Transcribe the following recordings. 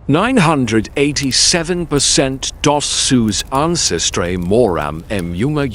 987% dos SEUS Ancestrais MORRERAM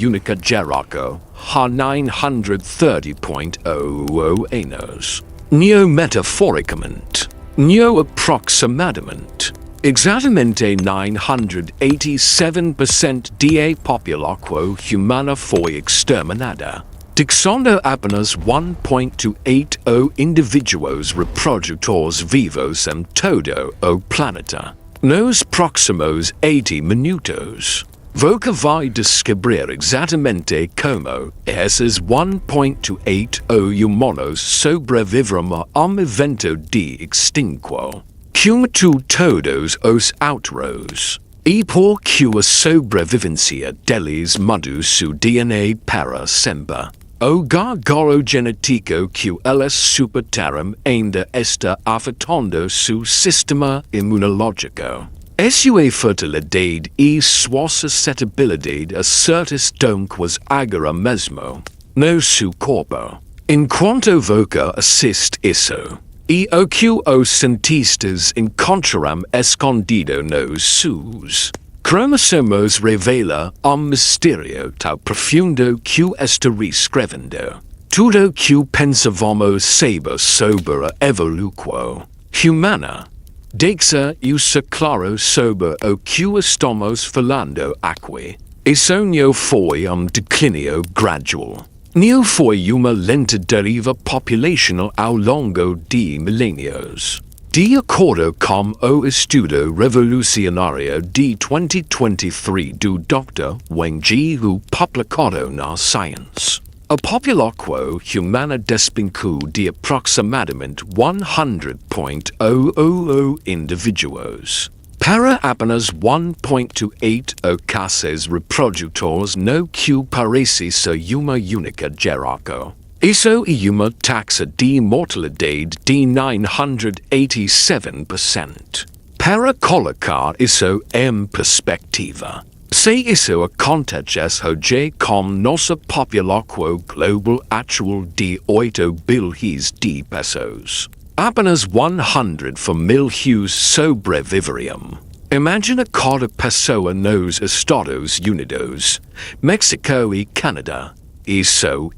única geração, ha 930.00 anos. Neo-metaphoricamente, neo-aproximadamente, exatamente 987% da população humana foi exterminada, deixando apenas 1.280 indivíduos reprodutores vivos em todo o planeta. Nos próximos 80 minutos, você vai descobrir exatamente como esses 1.280 humanos sobreviveram a um evento de extinção, que matou todos os outros, e por que a sobrevivência deles mudou seu DNA para sempre. O gargalo genético que eles suportaram ainda está afetando seu sistema imunológico. Sua fertilidade e sua suscetibilidade a certas doenças agora mesmo no seu corpo. Enquanto você assiste isso, e o que os cientistas encontraram escondido nos seus cromossomos revela mistério tão profundo que está reescrevendo tudo que pensávamos saber sobre a evolução humana. Deixa isso claro sobre o que estamos falando aqui. Isso não foi declínio gradual. Não foi uma lenta deriva populacional ao longo de milênios. De acordo com o estudo revolucionário de 2023 do Dr. Wang Jihu publicado na Science, a população humana despencou de aproximadamente 100.00 indivíduos para apenas 1.28 casos reprodutores no que parece ser uma única geração. Isso é uma taxa de mortalidade de 987%. Para colocar isso em perspectiva, se isso acontece hoje com nossa população global atual de 8 bilhões de pessoas, apenas 100 famílias sobreviveriam. Imagina cada pessoa nos Estados Unidos, México e Canadá. Isso.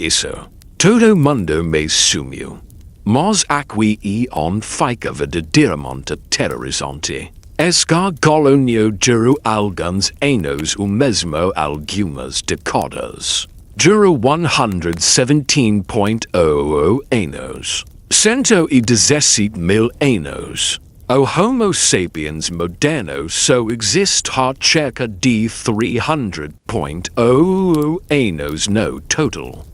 Todo mundo me sumiu. Mas aqui fica verdadeiramente aterrorizante. Gargalo durou alguns anos ou mesmo algumas décadas. Durou 117.00 anos. 117.000 anos. O Homo sapiens moderno só existe há cerca de 300.00 anos no total.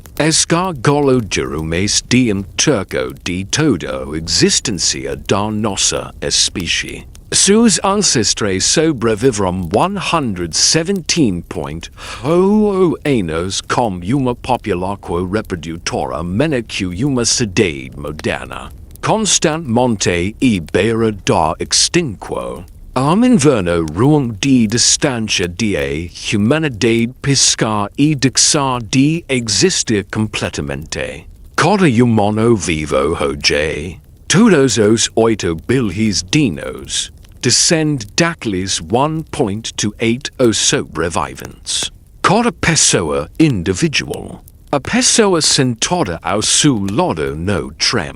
Gargalo durou mais de terço de toda a existência da nossa espécie. SEUS ancestrais sobreviveram 117.00 anos com uma população reprodutora menor que uma cidade moderna, constantemente à beira da extinção. Inverno ruim de distância de humanidade piscar e deixar de existir completamente. Cada humano vivo hoje, todos os 8 bilhões de anos, descende daqueles 1.28 sobreviventes. Cada pessoa individual. A pessoa sentada ao seu lado no trem.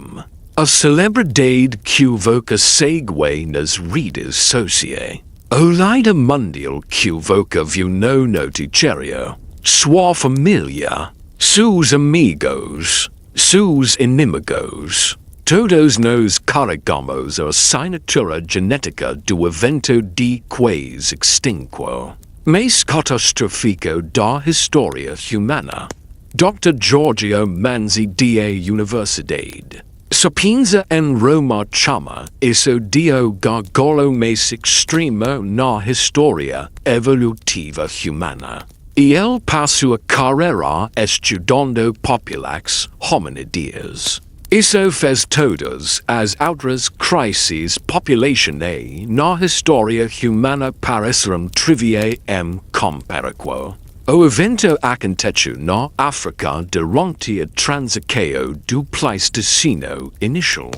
A celebridade que você segue nas redes sociais. O líder mundial que você viu no noticiário. Sua família. Seus amigos. Seus inimigos. Todos nos carregamos a assinatura genética do evento de quase extinção. Mais catastrófico da história humana. Dr. Giorgio Manzi da Universidade. Sapienza em Roma chama isso de o gargalo mais extremo na história evolutiva humana. E ele passou a carreira estudando populações hominídeas. Isso fez todas as outras crises populacionais na história humana pareceram triviais em comparação. O evento aconteceu na África durante a transição do Pleistoceno inicial.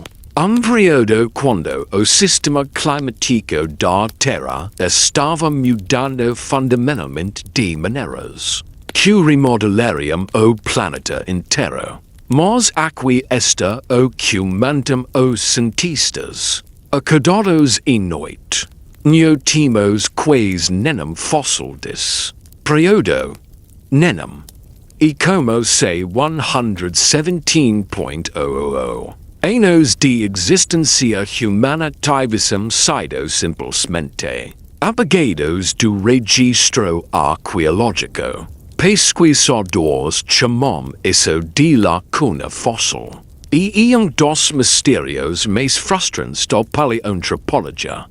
periodo quando o sistema climatico da Terra estava mudando fundamentalmente de maneiras que remodelariam o planeta inteiro. Mas aqui está o que mantam os cientistas acordados e noite. Temos quais nenhum fóssil desse período. Nenhum. E como se 117.000 anos de existência humana tivessem sido simplesmente apagados do registro arqueológico. Pesquisadores chamam isso de lacuna fóssil. E dos mistérios mais frustrantes da paleoantropologia.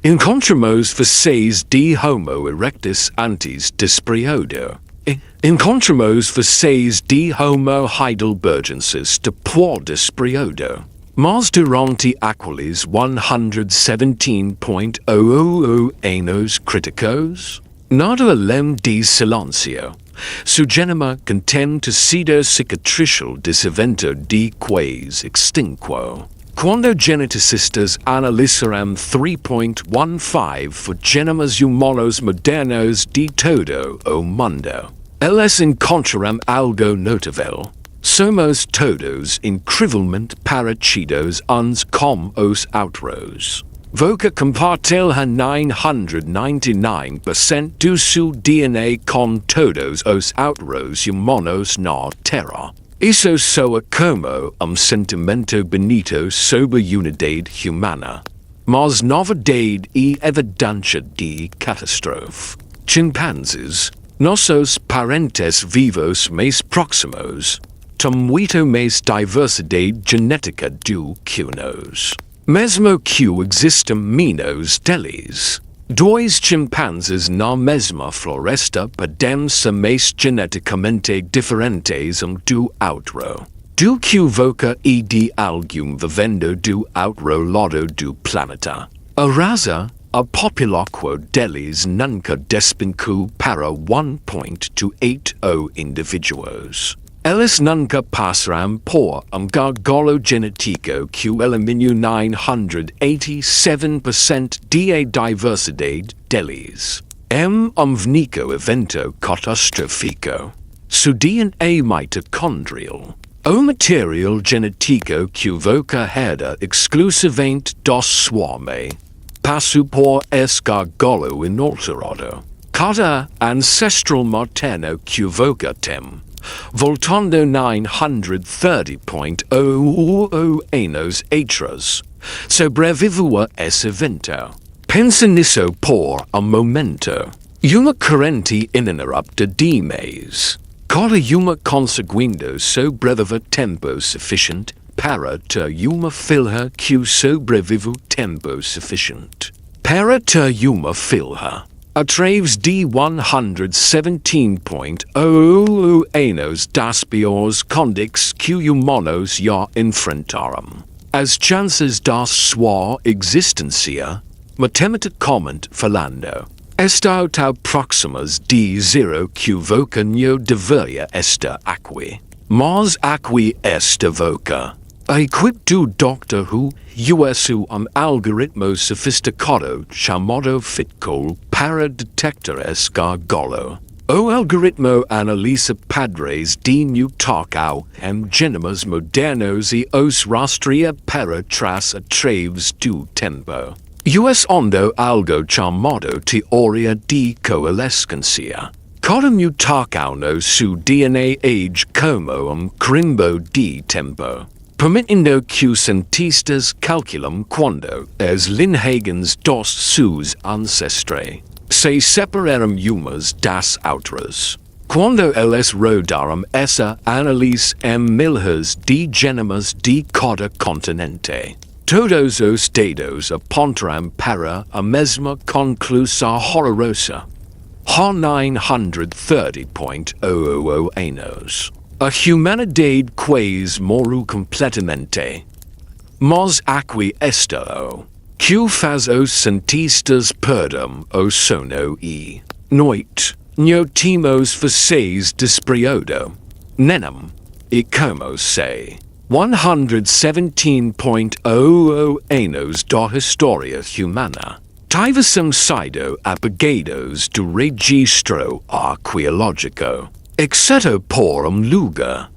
Encontramos fósseis de Homo erectus antes desse período. Encontramos fósseis de Homo heidelbergensis depois desse período. Mas durante aqueles 117.000 anos críticos, nada além de silêncio. Su genoma contém tecido cicatricial desse evento de quase extinquo. Quando geneticistas analisaram 3.15 genomas humanos modernos de todo o mundo, eles encontraram algo notável. Somos todos incrivelmente parecidos uns com os outros. Voca compartilha 999% do seu DNA com todos os outros humanos na Terra. Isso soa como sentimento bonito sobre unidade humana. Mas novidade e evidência de catástrofe. Chimpanzés, nossos parentes vivos mais próximos, têm muito mais diversidade genética do que nós. Mesmo que existam menos deles. Dois chimpanzés na mesma floresta podem ser mais geneticamente diferentes do outro. Do que voca e de algum vivendo do outro lado do planeta. A raça, a população deles nunca despencou para 1.280 indivíduos. Eles nunca passaram por gargalo genético que elimina 987% de diversidade deles. Único evento catastrófico. Su DNA mitocondrial. O material genético que voca herda exclusivamente dos swarme. Passou por esse gargalo inalterado. Cada ancestral materno que voca tem. Voltando 930.0 anos atrás, sobreviveu a esse evento. Pensa nisso por momento. Uma corrente ininterrupta de mês. Cada uma conseguindo sobreviver tempo suficiente para ter uma filha que sobrevive tempo suficiente. Para ter uma filha. Através de 117.0 anos das piores condições que humanos já enfrentaram. As chances da sua existência, matematicamente falando, estão tão próximas de zero que voca não deveria estar aqui. Mas aqui está voca. A equipe do Doctor Who usou algoritmo sofisticado chamado FitCall para detectar esse gargalo. O algoritmo analisa padrões de mutação em genomas modernos e os rastreia para trás através do tempo. Usando algo chamado teoria de coalescência. Cada mutação no seu DNA age como crimbo de tempo. Permitindo que os cientistas calculam quando as linhagens dos seus ancestrais se separaram umas das outras. Quando eles rodaram essa análise em milhares de genomas de cada continente. Todos os dados apontaram para a mesma conclusão horrorosa. Há 930.0 anos. A humanidade quase morreu completamente. Mas aqui está o que faz os cientistas perdam o sono e noite. Não temos fósseis desse período. Nenhum. E como se 117.00 Anos da História Humana. Tivessem sido apagados do registro arqueológico, exceto por lugar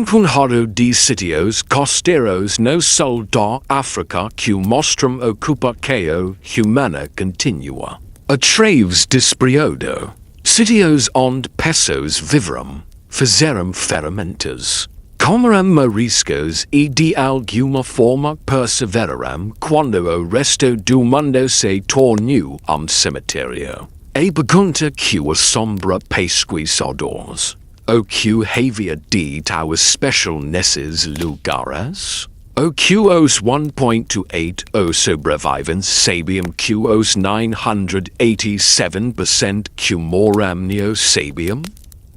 punhado de sitios costeiros no sul da África que mostram ocupação humana contínua. Através desse período, sitios onde pessoas viveram, fizeram ferramentas, comeram mariscos e de alguma forma perseveraram quando o resto do mundo se tornou cemitério. A pergunta que assombra pesquisadores: o que havia de tão especial nesses lugares? O que os 1.280 sobreviventes sabiam que os 987% que moram no sabiam?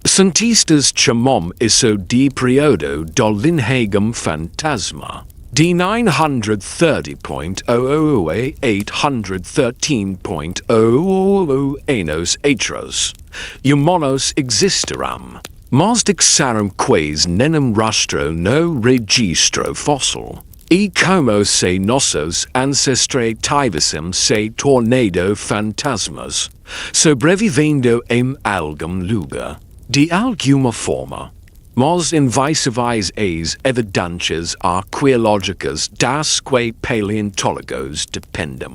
Cientistas chamam isso de período do Linhagem fantasma. De 930.00 a 813.00 anos atrás, humanos existiram, mas deixaram quase nenhum rastro no registro fóssil. E como se nossos ancestrais tivessem se tornado fantasmas, sobrevivendo em algum lugar, de alguma forma. Mas invisíveis as evidências arqueológicas das que paleontólogos dependem.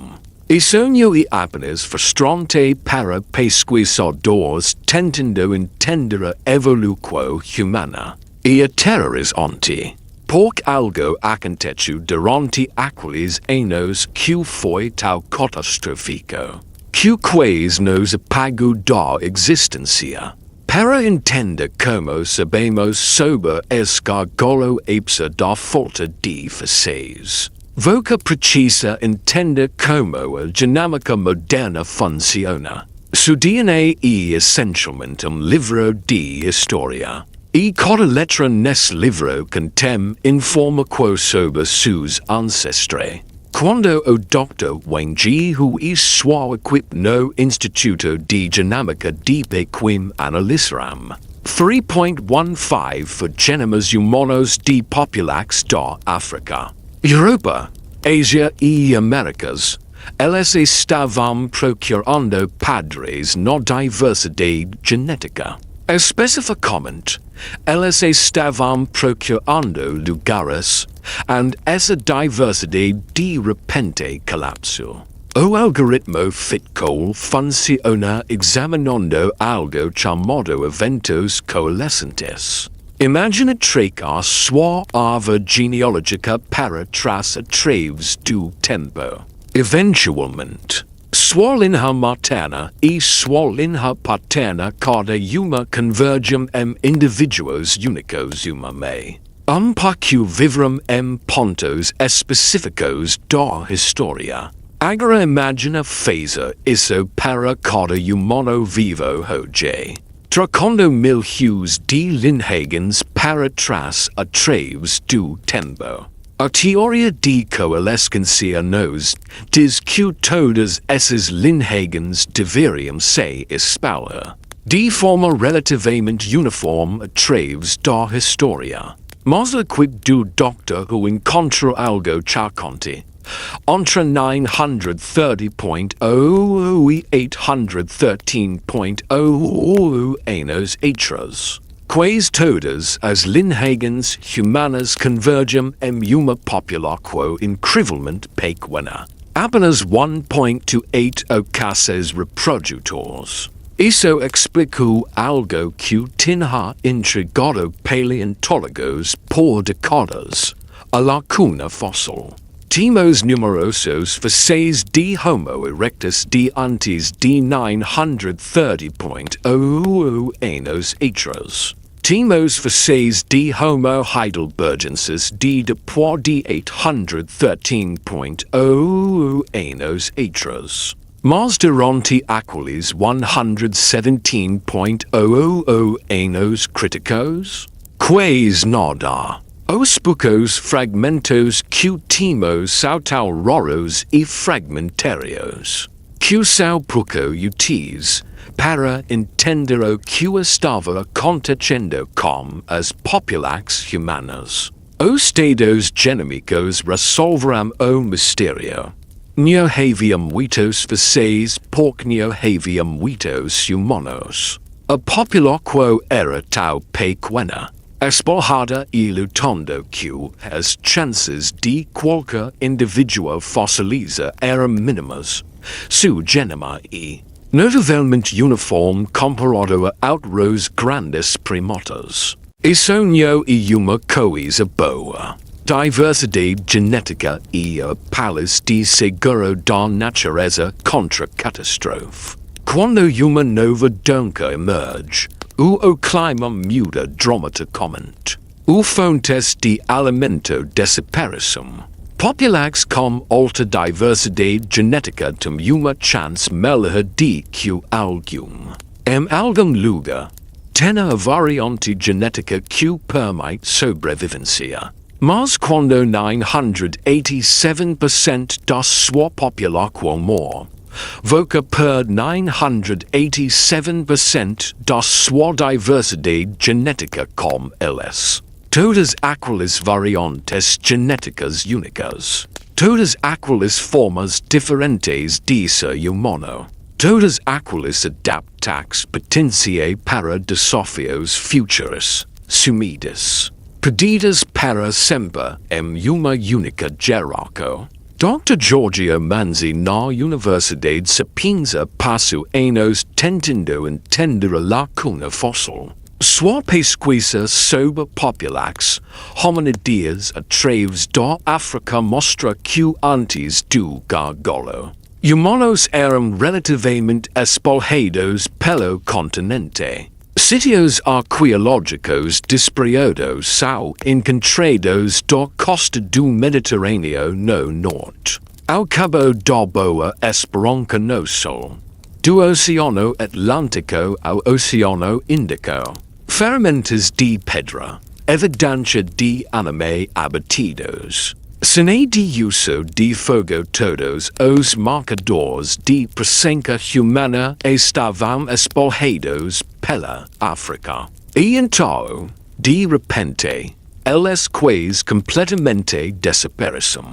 E sonho é apenas frustrante para pesquisadores tentando entender a evolução humana. E aterrorizante, porque algo aconteceu durante aqueles anos que foi tão catastrófico, que quase nos apagou da existência. Para entender como sabemos sobre esse gargalo ápice da falta de faces, voca precisa entender como a dinâmica moderna funciona. Seu DNA é essencialmente livro de história. E cada letra nesse livro contém informação sobre seus ancestrais. Quando o Dr. Wenji Hu e sua equipe no Instituto de Dinâmica de Pequim analisaram 3.15 genomas humanos de populações da África, Europa, Ásia e Américas, eles estavam procurando padrões na diversidade genética. Especificamente, eles estavam procurando lugares onde essa diversidade de repente colapsou. O algoritmo ficou funciona examinando algo chamado eventos coalescentes. Imagine traçar sua árvore genealógica para trás através do tempo. Eventualmente, sua linha materna e sua linha paterna cada uma convergem em indivíduos únicos humamente. Pouco viveram em pontos específicos da história. Agora imagina fazer isso para cada humano vivo hoje. Trocando mil rios de linhagens para trás através do tempo. A teoria de coalescência nos diz que todas essas linhagens deveriam se espalhar de forma relativamente uniforme através da história. Mas a equipe do Dr. Who encontrou algo chocante. Entre 930.00 e 813.00 anos atrás. Quase todas as linhagens humanas convergem em uma população incrivelmente pequena. Apenas 1.28 casos reprodutores. Isso explicou algo que tinha intrigado paleontólogos por décadas, a lacuna fóssil. Temos numerosos fósseis de Homo erectus de antes de 930.00 anos atrás. Temos fósseis de Homo heidelbergensis de depois de 813.00 anos atrás. Mas durante aqueles 117.00 anos críticos, quase nada. Os poucos fragmentos que temos são tão raros e fragmentários, que são pouco úteis para entender o que estava acontecendo com as populações humanas. Os dados genémicos resolveram o misterio. Neo haviam vitos faces porc neo haviam vitos humanos. A popular quo era tau pequena. Espolhada e lutando que as chances de qualquer indivíduo fossiliza eram mínimas. Su genoma e notavelmente uniforme comparado a outros grandes primatas. E sonho e uma coisa boa. Diversidade genética e a paz de seguro da natureza contra catástrofe. Quando uma nova donca emerge, o clima muda dramaticamente. Fontes de alimento desaparecem. Populares com alta diversidade genética têm uma chance melhor de que algum. Algum lugar, tem a variante genética que permite sobrevivência. Mas quando 987% da sua população morre, voca per 987% da sua diversidade genética com eles. Todas aquelas variantes genéticas únicas. Todas aquelas formas diferentes de ser humano. Todas aquelas adaptações potenciais para desafios futuros, sumidas. Pedidas para sempre em uma única geração. Dr. Giorgio Manzi na Universidade Sapienza passou anos tentando entender a lacuna fóssil. Sua pesquisa sobre populares hominidés através da África mostra que antes do gargalo, humanos eram relativamente espalhados pelo continente. Sítios arqueológicos despraiados são encontrados da costa do Mediterrâneo no norte, ao cabo da Boa Esperança no sul, do Oceano Atlântico ao Oceano Índico. Ferramentas de pedra, evidência de anime abatidos. Sem de uso de fogo todos os marcadores de presença humana estavam espalhados pela África. E então, de repente, eles quase completamente desaparecem.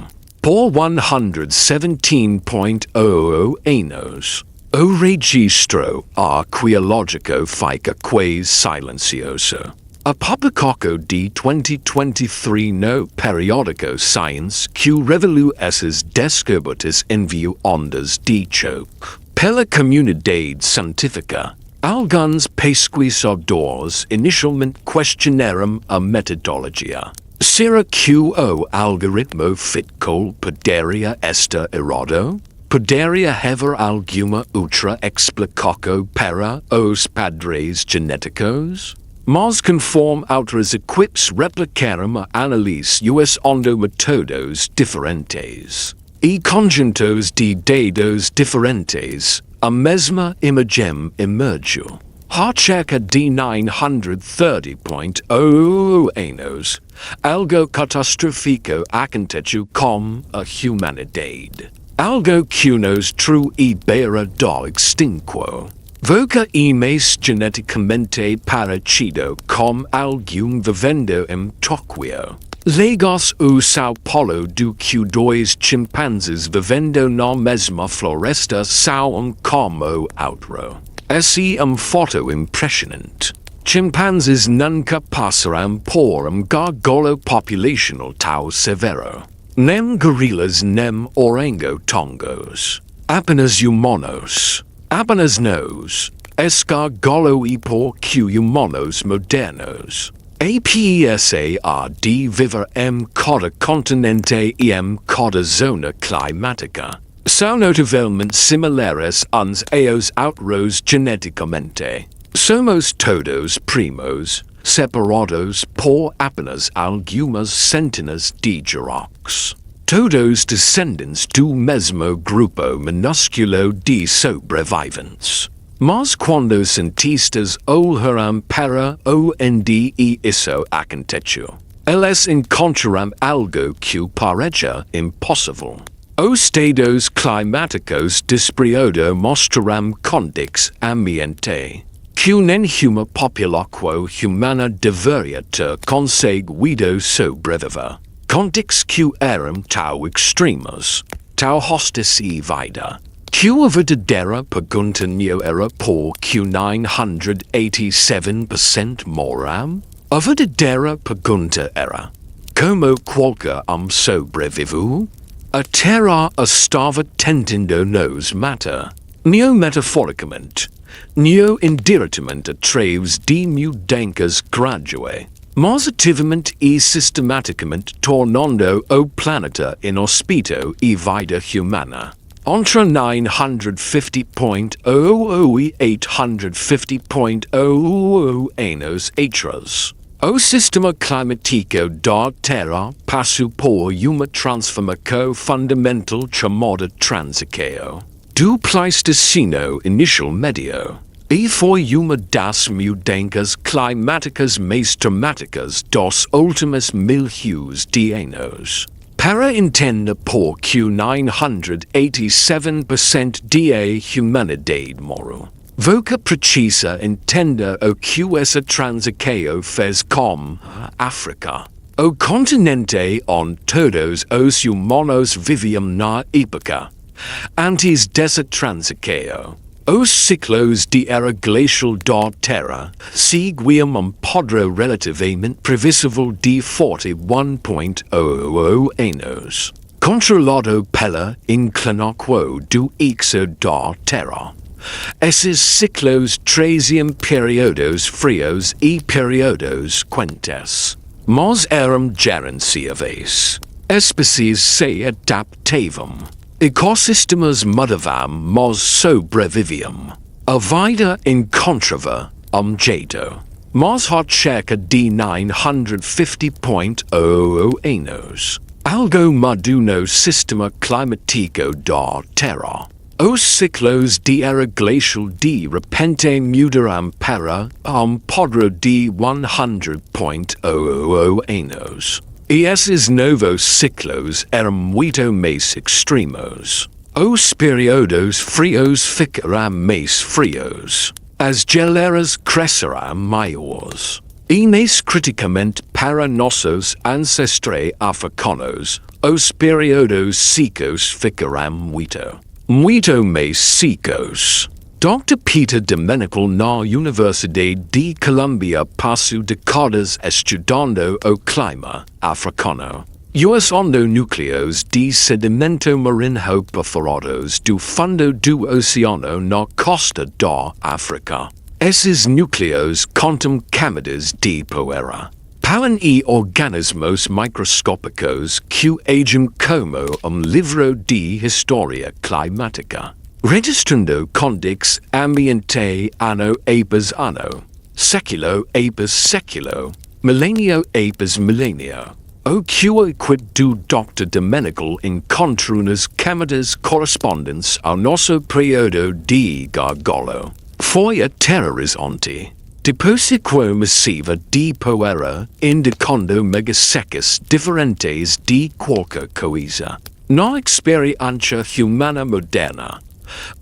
Por 117.00 anos, o registro arqueológico fica quase silencioso. A publicação de 2023 no periódico Science que revelou essas descobertas enviou ondas de choque pela comunidade científica. Alguns pesquisadores inicialmente questionaram a metodologia. Será que o algoritmo ficou poderia estar errado? Poderia haver alguma outra explicação para os padrões genéticos? Mas conforme outras equipes replicaram a análise usando métodos diferentes e conjuntos de dados diferentes, a mesma imagem emergiu. Há cerca de 930.00 anos, algo catastrófico aconteceu com a humanidade. Algo que nos trou e beira da extinção. Voca e mais geneticamente parecido com algum vivendo em Tóquio. Lagos ou São Paulo do que dois chimpanzés vivendo na mesma floresta são como outro. Esse foto impressionante. Chimpanzés nunca passarão por gargalo populacional tão severo. Nem gorilas nem orangotangos. Apenas humanos. Apenas nós, gargalo e por que humanos modernos. Apesar de viver em cada continente e em cada zona climática, são notavelmente similares uns aos outros geneticamente. Somos todos primos, separados por apenas algumas centenas de gerações. Todos descendentes do mesmo grupo minúsculo de sobreviventes. Mas quando cientistas olharam para o onde isso aconteceu, eles encontraram algo que parecia impossível. Os dados climáticos despraiados mostraram condições ambiente Cunen huma populaquo humana deveriatur conseguido sobreviver. Contix q eram tau extremus, tau hostis e vida. Q verdadera pregunta neo era por q 987% moram? A verdadera pregunta era, como qualquer sobrevivu? A terra estava tentando nos matar. Neo metaphoricamente, neo indiretamente através de mudanças graduais, mas ativamente e sistematicamente tornando o planeta inóspito e vida humana. Entre 950.00 e 850.00 anos atrás, o sistema climático da Terra passou por uma transformação fundamental chamada transição. Do Pleistoceno inicial medio, e foi uma das mudanças climáticas mais dramáticas dos últimos 1000 de anos. Para entender por que 987% da humanidade morreu, voca precisa entender o que essa transição fez com a África, o continente onde todos os humanos viviam na época. Antes dessa transição, os ciclos de era glacial da Terra seguiam padrão relativamente previsível de 41.00 anos, controlado pela inclinação do eixo da Terra. Esses ciclos traziam períodos frios e períodos quentes, mas eram gerenciáveis. Espécies se adaptavam. Ecossistemas mudavam, mas sobreviviam. A vida encontrava jeito. Mas há cerca de 950.00 anos, algo mudou no sistema climático da Terra. Os ciclos de era glacial de repente mudaram para padrão de 100.00 anos. E esses novos ciclos eram muito mais extremos. Os períodos frios ficarão mais frios. As geleiras crescerão maiores. E mais criticamente para nossos ancestrais africanos, os períodos secos ficarão muito mais secos. Dr. Peter Domenical na Universidade de Columbia passou décadas estudando o clima africano. Usando núcleos de sedimento marinho perfurados do fundo do oceano na costa da África. Esses núcleos contêm camadas de poeira. Param e organismos microscópicos que agem como livro de história climática. Registrando Codex Ambiente anno apes anno, seculo apes seculo, millenio apes millenio. O que quid do Dr. Domenical encontrou nas camadas correspondentes ao nosso período de gargalo. Foi aterrorizante. Depois ficou massiva de poeira, indicando megasecas diferentes de qualquer coisa. Na experiência humana moderna,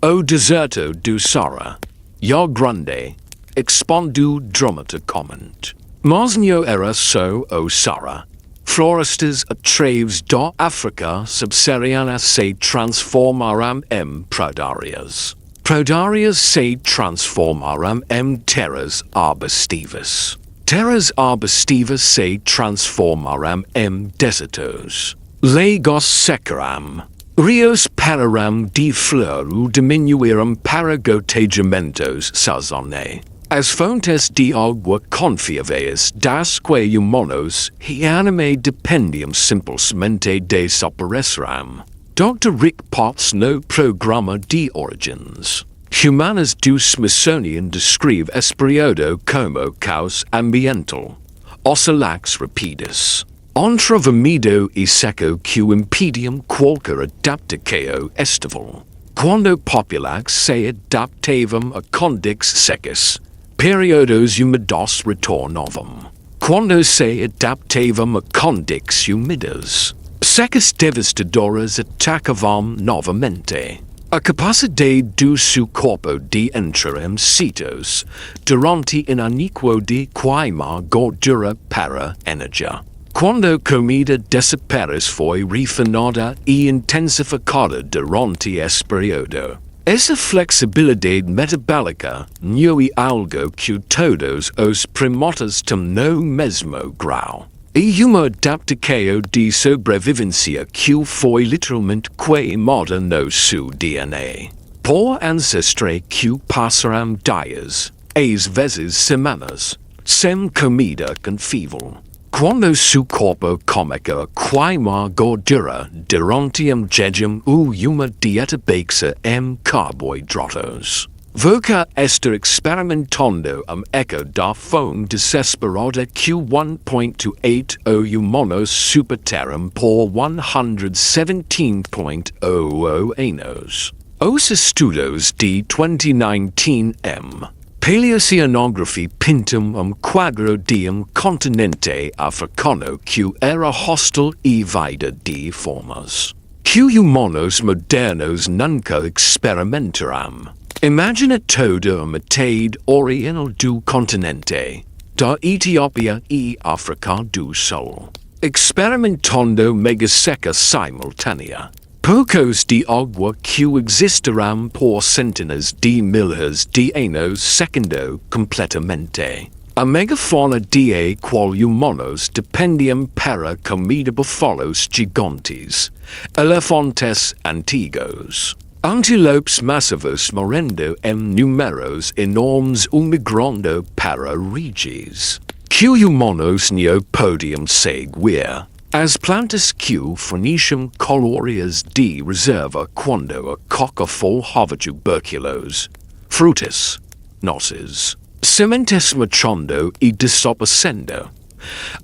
o deserto do Sahara, já grande, expandiu dramaticamente. Mas não era só o Sahara. Florestas através da África subsaariana se transformaram em pradarias. Pradarias se transformaram em terras arbustivas. Terras arbustivas se transformaram em desertos. Lagos secaram. Rios pararam de flor diminuíram para gotejamentos sazonais. As fontes de água confiáveis das que humanos e anime dependiam simplesmente desapareceram. Dr. Rick Potts no programa de Origins Humanas do Smithsonian descreve esse período como caos ambiental. Oscilax rapidus. Entre vermido e seco que impediam qualquer adaptação estival. Quando populax se adaptavam a condições secas, períodos úmidos retornavam. Quando se adaptavam a condições úmidas, secas devastadoras atacavam novamente. A capacidade do seu corpo de entrar em sítios durante um aniquo de queimar gordura para energia. Quando comida desaparece foi refinada e intensificada durante esse período. Essa flexibilidade metabólica não é algo que todos os primatas têm no mesmo grau. E uma adaptação de sobrevivência que foi literalmente queimada no seu DNA. Por ancestrais que passaram dias, às vezes semanas, sem comida confível. Quando seu corpo começa a queimar gordura durante jejum ou uma dieta baixa em carboidratos. Voca estar experimentando eco da fome desesperada que 1.280 humanos superaram por 117.00 anos. Os estudos de 2019 Paleoceanography pintam quadro de continente africano que era hostil e vida de formas. Que humanos modernos nunca experimentaram. Imagina toda a metade oriental do continente, da Etiópia e África do Sul, experimentando mega seca simultânea. Poucos de água que existirão por centenas de milhares de anos secando completamente. A megafauna de a qual humanos dependiam para comida búfalos gigantes, elefantes antigos. Antilopes massivos morrendo em números enormes migrando para regiões que humanos não podiam seguir. As plantas que fornecem calorias de reserva quando a coca forrava tuberculos, frutas, nozes, sementes marchando e desaparecendo.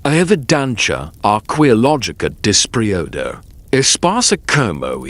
A evidência arqueológica desse período, esparsa como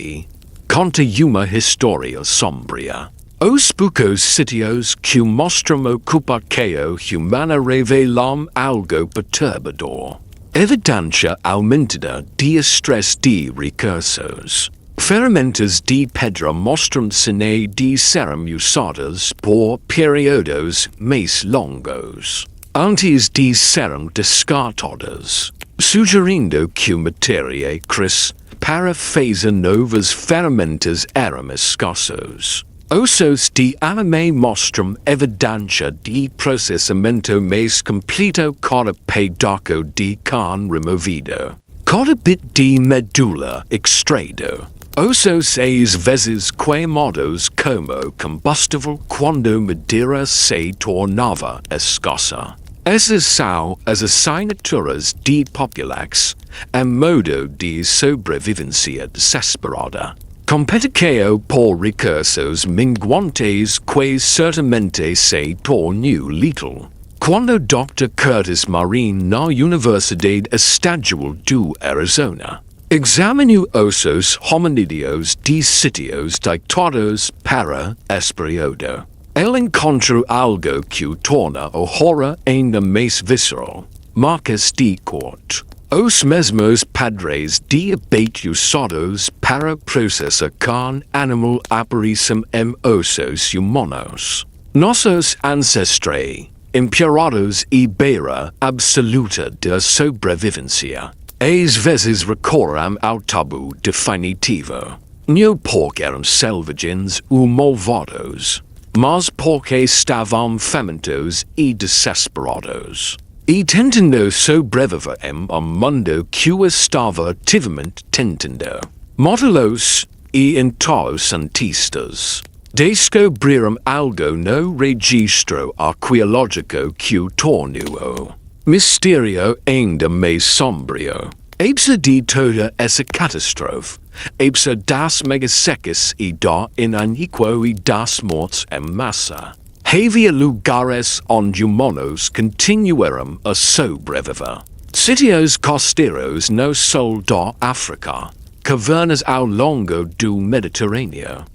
conta uma história sombria. Os poucos sítios que mostram ocupação humana revelam algo perturbador. Evidência aumentada de estresse de recursos. Ferramentas de pedra mostram-se de serem usadas por períodos mais longos, antes de serem descartadas, sugerindo que a matéria cresce para fazer novas ferramentas eram escassos. Ossos de anime mostram evidência de processamento mais completo cada pedaço de carne removido, cada bit de medula extraído. Ossos às vezes queimados como combustível quando madeira se tornava escassa. Essas são as assinaturas de populares, a modo de sobrevivência desesperada. Competição por recursos minguantes que certamente se tornou letal. Quando Dr. Curtis Marin na Universidade Estadual do Arizona examinou ossos hominídeos de sítios ditados para esse período, ele encontrou algo que o torna o horror ainda mais visceral. Marcas de corte. Os mesmos padrões de abate usados para processar carne animal aparecem em ossos humanos. Nossos ancestrais, imperados e beira absoluta da sobrevivência, às vezes recorrem ao tabu definitivo. Não porque eram selvagens ou malvados, mas porque estavam famintos e desesperados. E tentando sobreviver em mundo que estava ativamente tentando. Matá-los e interessantistas descobriram algo no registro arqueológico que o tornou mistério ainda mais sombrio. Apesar de toda essa catástrofe, apesar das megasecas e da iniquidade e das mortes em massa, havia lugares onde humanos continuaram a sobreviver. Sítios costeiros no sul da África, cavernas ao longo do Mediterrâneo,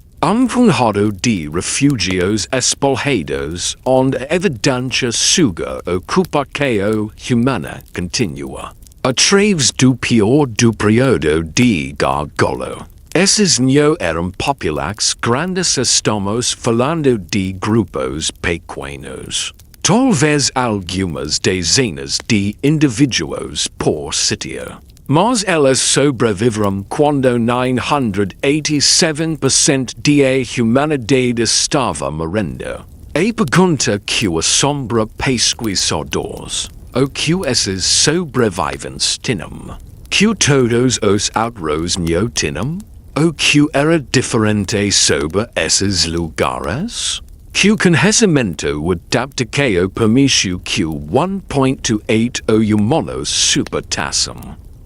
punhado de refúgios espalhados onde a evidência suga ocupação humana continua. A través do pior do período de gargalo. Esses não eram populares grandes estamos falando de grupos pequenos. Talvez algumas dezenas de indivíduos por sítio. Mas elas sobreviveram quando 987% da humanidade estava morrendo. A pergunta que assombra pesquisadores: o que esses sobreviventes tinham? Que todos os outros não tinham? O que era diferente sobre esses lugares? Que o conhecimento adaptado permitiu que 1.28 humanos supertassem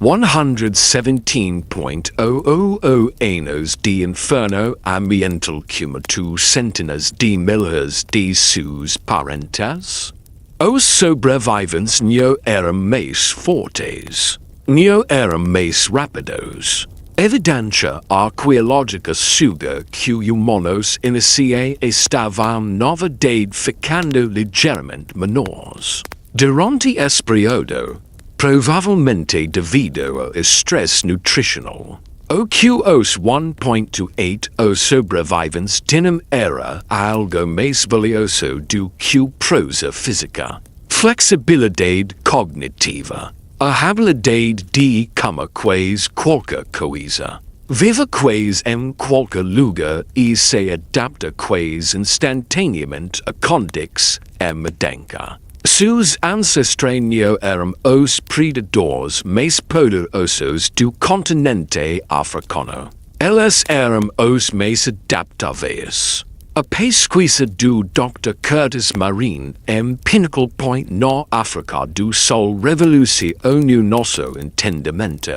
117.000 anos de inferno ambiental que matou centenas de milhares de seus parentes? Os sobreviventes não eram mais fortes, não eram mais rápidos. Evidência arqueológica suga que humanos iniciais estavam na verdade ficando ligeiramente menores. Durante esse período, provavelmente devido ao estresse nutricional, o que os 1.28 os sobreviventes tinham era algo mais valioso do que prosa física, flexibilidade cognitiva, a habilidade de como quase qualquer coisa. Viva quase em qualquer lugar e se adapta quase instantaneamente a condições e mudança. SEUS Ancestrais MORRERAM os predadores mais poderosos do continente africano. Eles eram os mais adaptáveis. A pesquisa do Dr. Curtis Marine em Pinnacle Point na África do Sul revolucionou nosso entendimento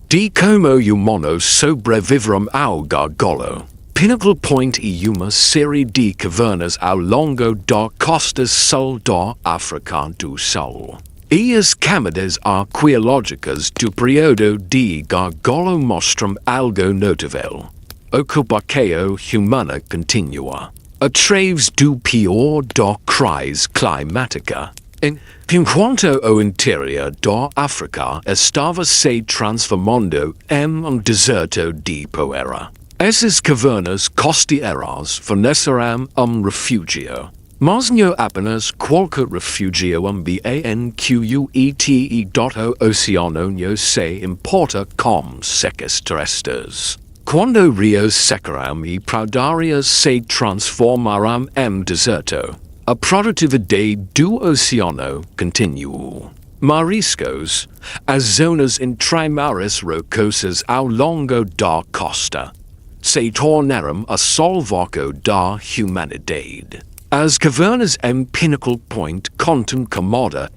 de como humanos sobreviveram ao gargalo. Pinnacle Point e uma série de cavernas ao longo da costa sul da África do Sul. E as camadas arqueológicas do período de gargalo mostram algo notável. O bloqueio humana continua. Através do pior da crise climática. Enquanto o interior da África estava se transformando em deserto de poeira. Essas cavernas costeiras fornecerão refúgio. Mas não apenas qualquer refúgio ambiente o oceano não se importa com secas terrestres. Quando rios secarão e pradarias se transformarão em deserto, a produtividade do oceano continua. Mariscos, as zonas intramares rocosas ao longo da costa, se tornaram a salvação da humanidade. As cavernas em Pinnacle Point contam camada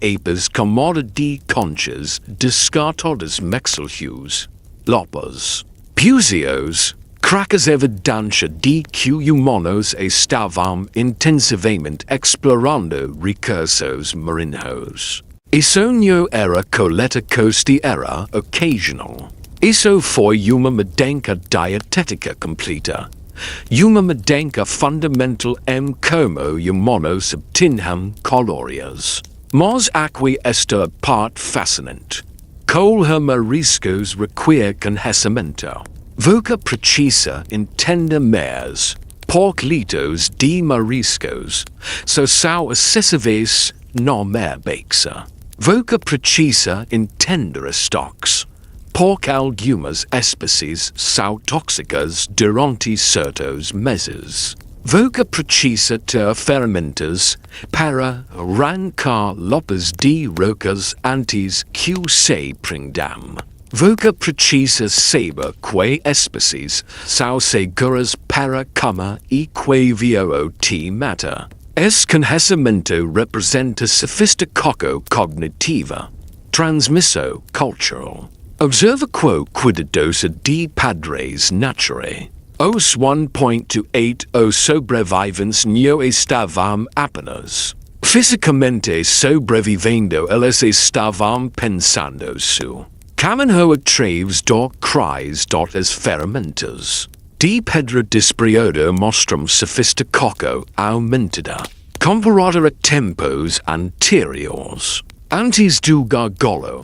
de conchas descartadas mexilhues, lopes, Pusios, cracas evidência de que humanos estavam intensivamente explorando recursos marinhos. Isso não era coleta costeira ocasional. Isso foi uma mudança dietética completa. Uma mudança fundamental em como humanos obtinham calorias. Mas aqui está a parte fascinante. Colher mariscos requer conhecimento. Voca precisa entender mais. Porclitos de mariscos são acessíveis na mer baixa. Voca precisa entender estoques. Porque algumas espécies são tóxicas durante certos meses. Voca precisa ter ferramentas para arrancar lopes de rocas antes que se prendam. Voca precisa saber que espécies são seguras para comer e que vivo te mata. Esse conhecimento representa sofisticação cognitiva, transmissão cultural. Observa quão cuidadosa de padres naturae. Os 1.28 os sobreviventes não estavam apenas fisicamente sobrevivendo, eles estavam pensando su. Caminho através da crise das ferramentas. De pedra despreoda mostram sofisticação aumentada, comparada a tempos anteriores. Antes do gargalo,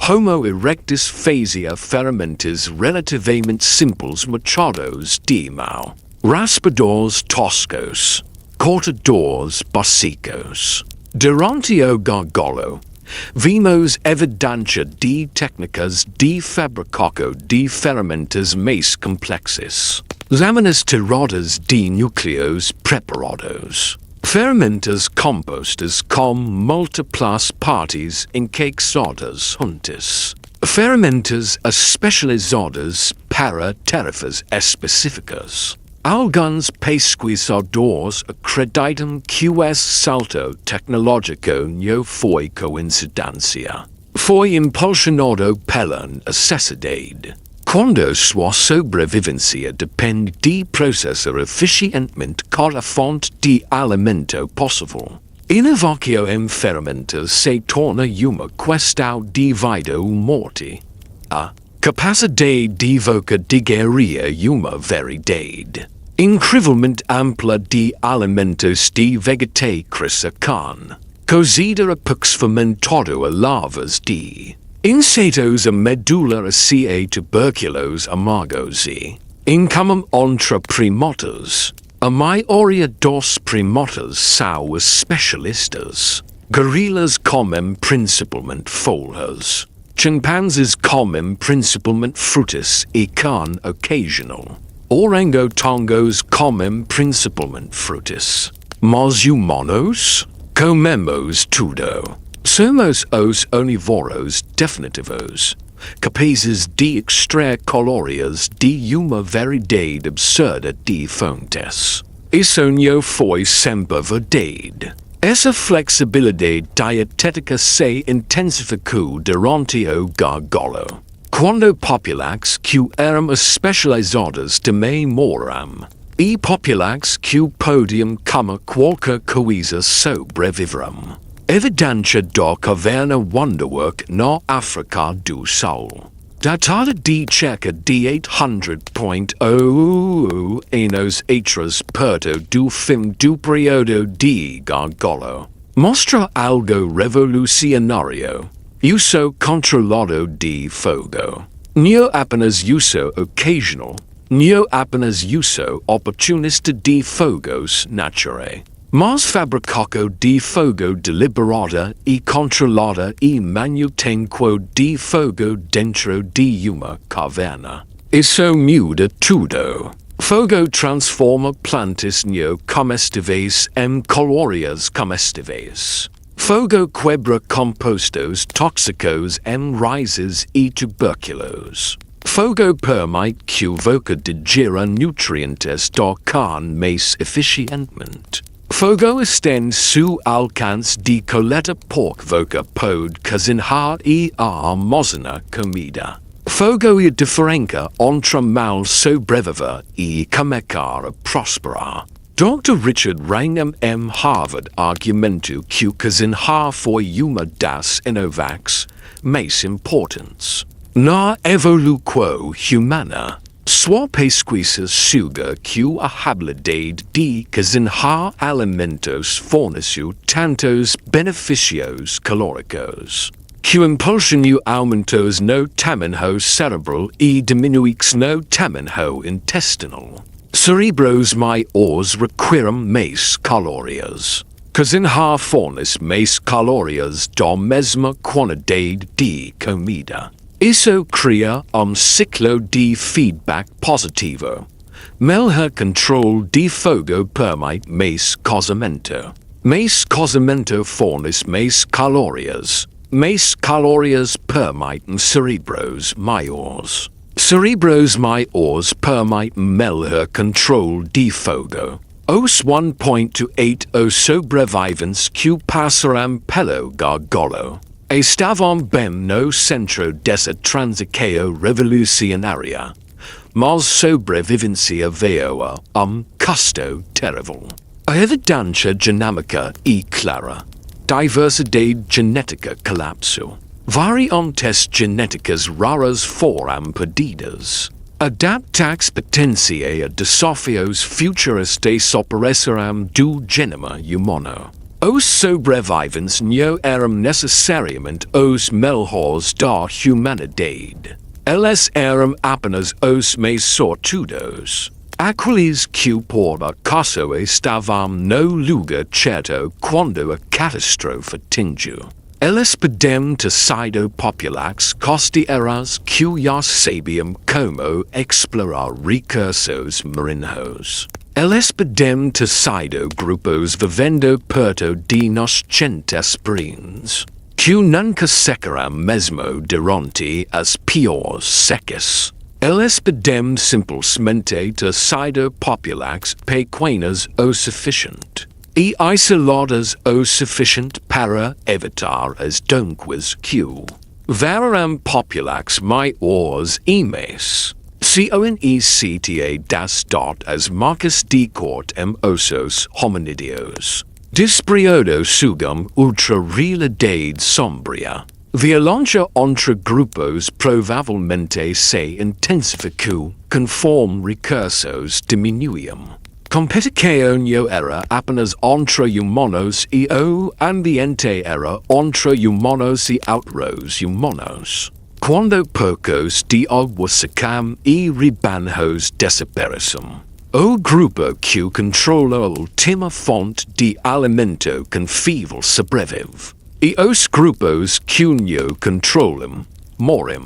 Homo erectus phasia fermentis relativamente simples machados de mau. Raspadores toscos. Cortadores basicos. Durantio gargalo. Vimos evidentia de technicas de fabricaco de ferramentas mais complexes. Laminas tiradas de núcleos preparados. Fermentas compostas com múltiplas partes encaixadas juntas. Fermentas especializadas para tarefas específicas. Alguns pesquisadores acreditam que esse salto tecnológico não foi coincidência. Foi impulsionado pela necessidade. Quando sua sobrevivência depende de processar eficientemente cada fonte de alimento possível. Inovação em ferramentas se torna uma questão de vida ou morte. A capacidade de evocar de guerrilha uma verdade incrivelmente ampla de alimentos de vegetação, cozida a poucos fermentado a lavas de insetos a medula a tuberculos amargos e, incomum entre primatas, a maioria dos primatas são especialistas. Gorilas comem principalmente folhas. Chimpanzees comem principalmente frutas e carne ocasional. Orangotangos comem principalmente frutas. Mas humanos? Comemos tudo. Somos os onívoros definitivos, capazes de extrair calorias de uma variedade absurda de fontes. Isso não foi sempre verdade. Essa flexibilidade dietética se intensificou durante o gargalo, quando populações que eram especializadas também morreram, e populações que podiam comer qualquer coisa sobreviveram. Evidência da caverna Wonderwork na África do Sul. Datada de cerca de 800.0 anos atrás perto do fim do período de gargalo. Mostra algo revolucionário. Uso controlado de fogo. Não apenas uso ocasional, não apenas uso oportunista de fogos naturais. Mas fabricaco de fogo deliberada e controlada e manutenção de fogo dentro de uma caverna. Isso muda tudo. Fogo transforma plantas não comestíveis em calorias comestíveis. Fogo quebra compostos tóxicos em raízes e tubérculos. Fogo permite que o voca digira nutrientes da carne mais eficientemente. Fogo estende seu alcance de coleta porque voca pode cozinhar e armazenar comida. Fogo é a diferença entre mal sobreviver e começar a prosperar. Dr. Richard Wrangham M. Harvard argumentou que o cozinhar foi uma das inovações mais importantes na evolução humana. Sua pesquisa suga que a habilidade de cozinhar alimentos forneceu tantos benefícios calóricos que o impulsionou aumentos no tamanho cerebral e diminuix no tamanho intestinal. Cerebros maiores requerem mais calorias. Cozinhar fornece mais calorias da mesma quantidade de comida. Isso cria ciclo de feedback positivo. Melhor controle de fogo permite mais cozimento. Mais cozimento fornece mais calorias. Mais calorias permitem cerebros maiores. Cerebros maiores permitem melhor controle de fogo. Os 1.280 sobreviventes que passaram pelo gargalo estavam bem no centro dessa transição revolucionária, mas sobrevivência veio a custo terrível. A evidência dinâmica e clara. Diversidade genética colapsou. Variantes genéticas raras foram perdidas. Adapta expectância a desafios futuros desaparecerão do gênero humano. Os sobreviventes não eram necessariamente os melhores da humanidade. Eles eram apenas os mais sortudos. Aqueles que por acaso estavam no lugar certo quando a catástrofe atingiu. Eles podiam ter sido populares costeiras que já sabiam como explorar recursos marinhos. Eles podiam ter sido grupos vivendo perto de nascentes springs, que nunca secaram mesmo durante as piores secas. Eles podiam simplesmente ter sido populares pequenas o suficiente e isoladas o suficiente para evitar as doenças que viraram populares maiores e mais. CONECTA das dot as marcas de corte os hominídeos. Despriodo sugam ultra-realidade sombria. Violência entre grupos provavelmente se intensificou conforme recursos diminuíam. Competição não era apenas entre humanos e o ambiente era entre humanos e outros humanos. Quando poucos de água secam e rebanhos desaparecem, o grupo que controla a última fonte de alimento confiável sobrevive. E os grupos que não controlam morrem.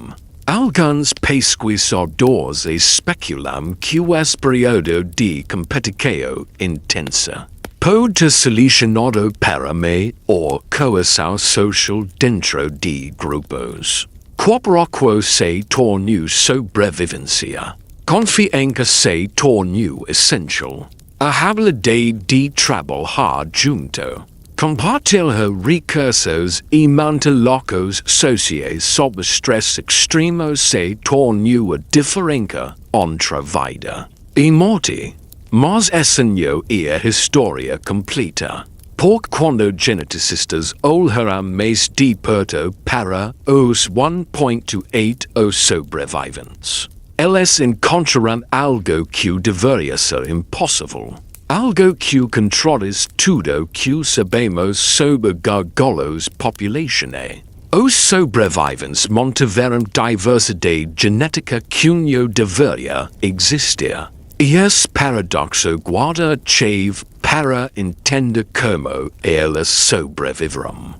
Alguns pesquisadores especulam que esse período de competição intensa pode ter solucionado para melhor coesão social dentro de grupos. Corpo se tornou sobrevivência. Confiança se tornou essencial. A habilidade de trabalhar junto. Compartilhar recursos e manter-los sociais sob estresse extremo se tornou a diferença entre vida e morte. Mas essa não é a história completa. Porque quando geneticistas olharam mais de perto para os 1.280 os sobreviventes, eles encontraram algo que deveria ser impossível. Algo que contradiz tudo que sabemos sobre gargalos populacionais. Os sobreviventes mantiveram diversidade genética que não deveria existir. E esse paradoxo guarda a chave para entender como eles sobreviveram.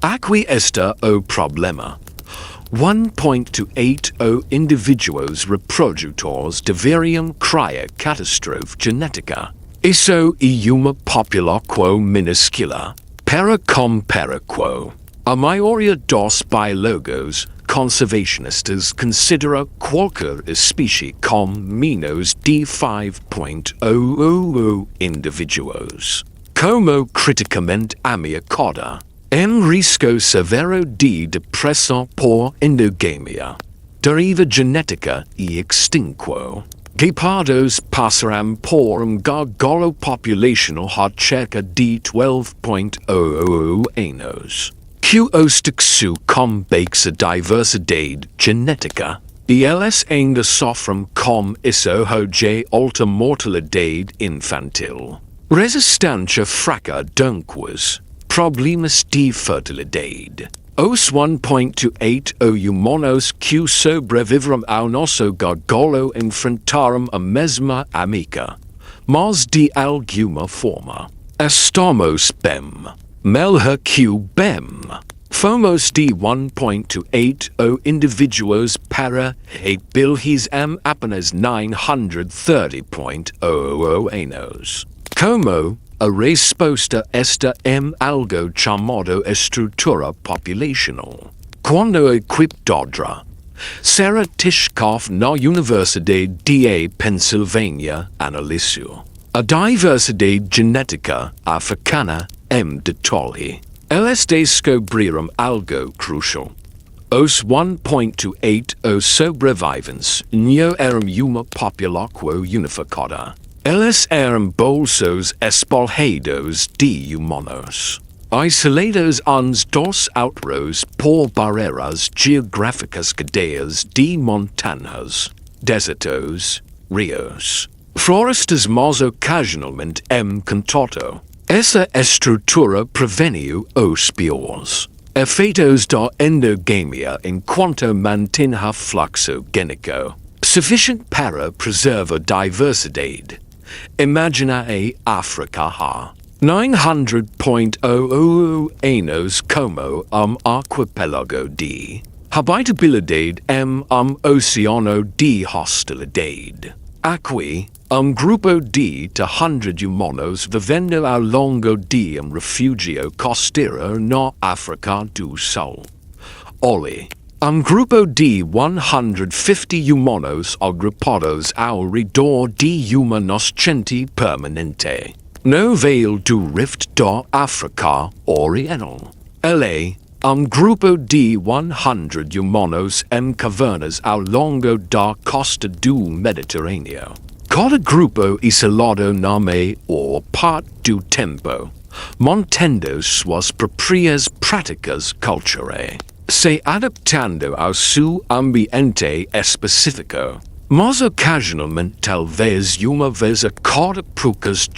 Aqui está o problema. 1.280 indivíduos reprodutores deveriam criar catástrofe genética. Isso é uma população minúscula. Para quo. A maioria dos biólogos conservacionistas considera qualquer espécie com menos de 5.000 indivíduos como criticamente ameaçada. Risco severo de depressão por endogamia, deriva genética e extinção. Guepardos passarão por gargalo populacional há cerca de 12.000 anos. Que os texu com baixa diversidade genética, e eles ainda sofrem com isso de alta mortalidade infantil. Resistência fraca doenças. Problemas de fertilidade. Os 1.280 humanos que sobreviveram ao nosso gargalo enfrentaram a mesma amiga, mas de alguma forma. Estamos bem. Melhor que bem. Fomos de 1.280 indivíduos para reabilizar apenas 930.00 anos. Como a resposta está em algo chamado estrutura populacional. Quando a equipdodra, Sarah Tishkoff na Universidade de Pennsylvania analisou a diversidade genética africana em detalhe. Eles descobriram algo crucial. Os 1.280 sobreviventes não eram uma população unificada. Eles eram bolsos espalhados de humanos, isolados uns dos outros por barreiras geográficas cadeias de montanhas, desertos, rios, florestas mas ocasionalmente em contato. Essa estrutura preveniu os piores efeitos da endogamia enquanto mantinha fluxo gênico sufficient para preservar diversidade. Imagina a África há 900.000 anos como arquipélago de habitabilidade oceano de hostilidade. Aqui, grupo de 100 humanos vivendo ao longo de refúgio costeiro na África do Sul. Olhe, grupo de 150 humanos agrupados ao redor de uma nascente permanente no Vale do Rift da África Oriental. Ele grupo de 100 humanos em cavernas ao longo da costa do Mediterrâneo. Cada grupo isolado na maior parte do tempo, mantendo suas próprias práticas culturais, se adaptando ao seu ambiente específico, mas ocasionalmente talvez uma vez a cada poucos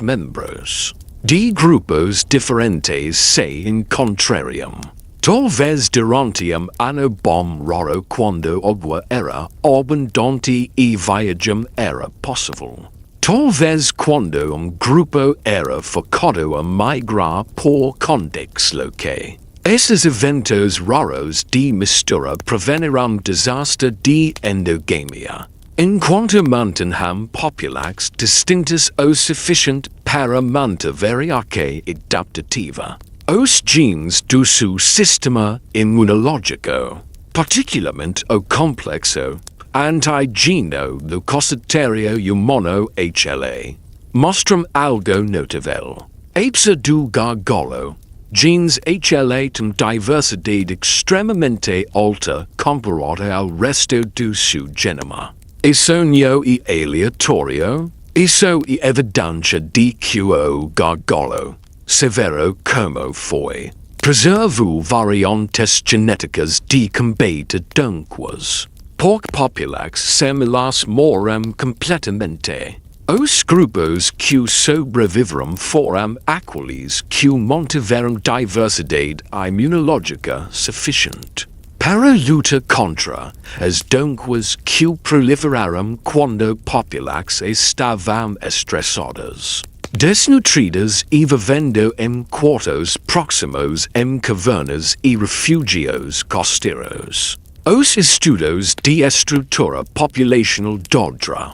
membros de grupos diferentes se encontrariam. Talvez durante ano bom raro quando água era abundante e viagem era possível. Talvez quando grupo era focado a migrar por contextos locais. Esses eventos raros de mistura prevenirão desastre de endogamia, enquanto mantenham populações distintas o suficiente para manter a adaptativa. Os genes do seu sistema imunológico, particularmente o complexo antigeno do cocetário humano HLA, mostram algo notável. Apesar do gargalo, genes HLA têm diversidade extremamente alta comparada ao resto do seu genoma. Isso não é aleatório, isso é evidência de que o gargalo, severo como foi, preservou variantes genéticas de combate donquas, porque populações similares morreram completamente. Os grupos que sobreviveram foram aqueles que mantiveram diversidade imunológica suficiente para lutar contra as donquas que proliferaram quando populações estavam estressadas, desnutridas e vivendo em quartos próximos em cavernas e refúgios costeiros. Os estudos de estrutura populacional Dodra,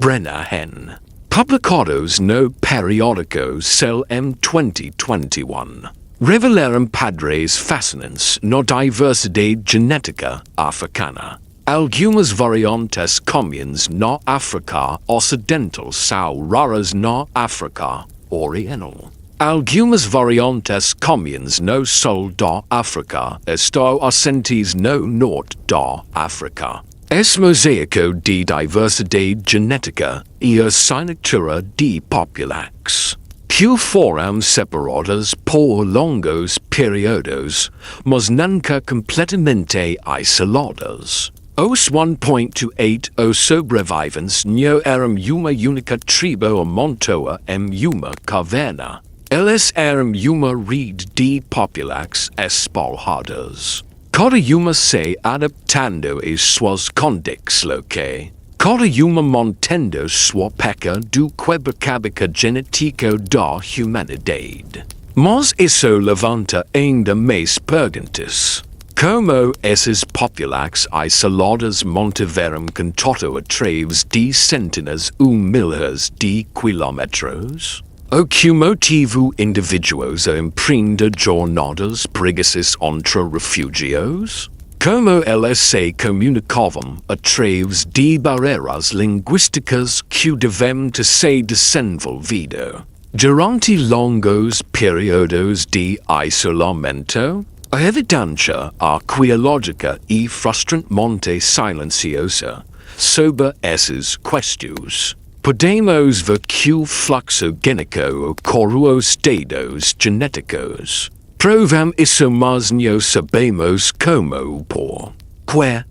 Brenner Hen, publicados no periódico Cell em 2021, revelaram padrões fascinantes na diversidade genética africana. Algumas variantes comuns na África Ocidental são raras na África Oriental. Algumas variantes comuns no sul da África estão ausentes no norte da África. Esse mosaico de diversidade genética e a assinatura de populações que foram separadas por longos períodos, mas nunca completamente isoladas. Os 1.280 sobreviventes não eram uma única tribo amontoa em uma caverna. Eles eram uma rede de populações espalhadas, cada uma se adaptando a seus contextos locais, cada uma mantendo sua peca do quebra-cabeça genético da humanidade. Mas isso levanta ainda mais perguntas. Como essas populações isoladas mantiveram contato através de centenas ou milhares de quilômetros? O que motivou indivíduos a empreender jornadas perigosas entre refúgios? Como eles se comunicavam através de barreiras linguísticas que devem ter se desenvolvido durante longos períodos de isolamento? A evidência arqueológica e frustrantemente silenciosa sobre essas questões. Podemos ver que o fluxo gênico ocorreu aos dados genéticos. Provam isso, mas não sabemos como por. Que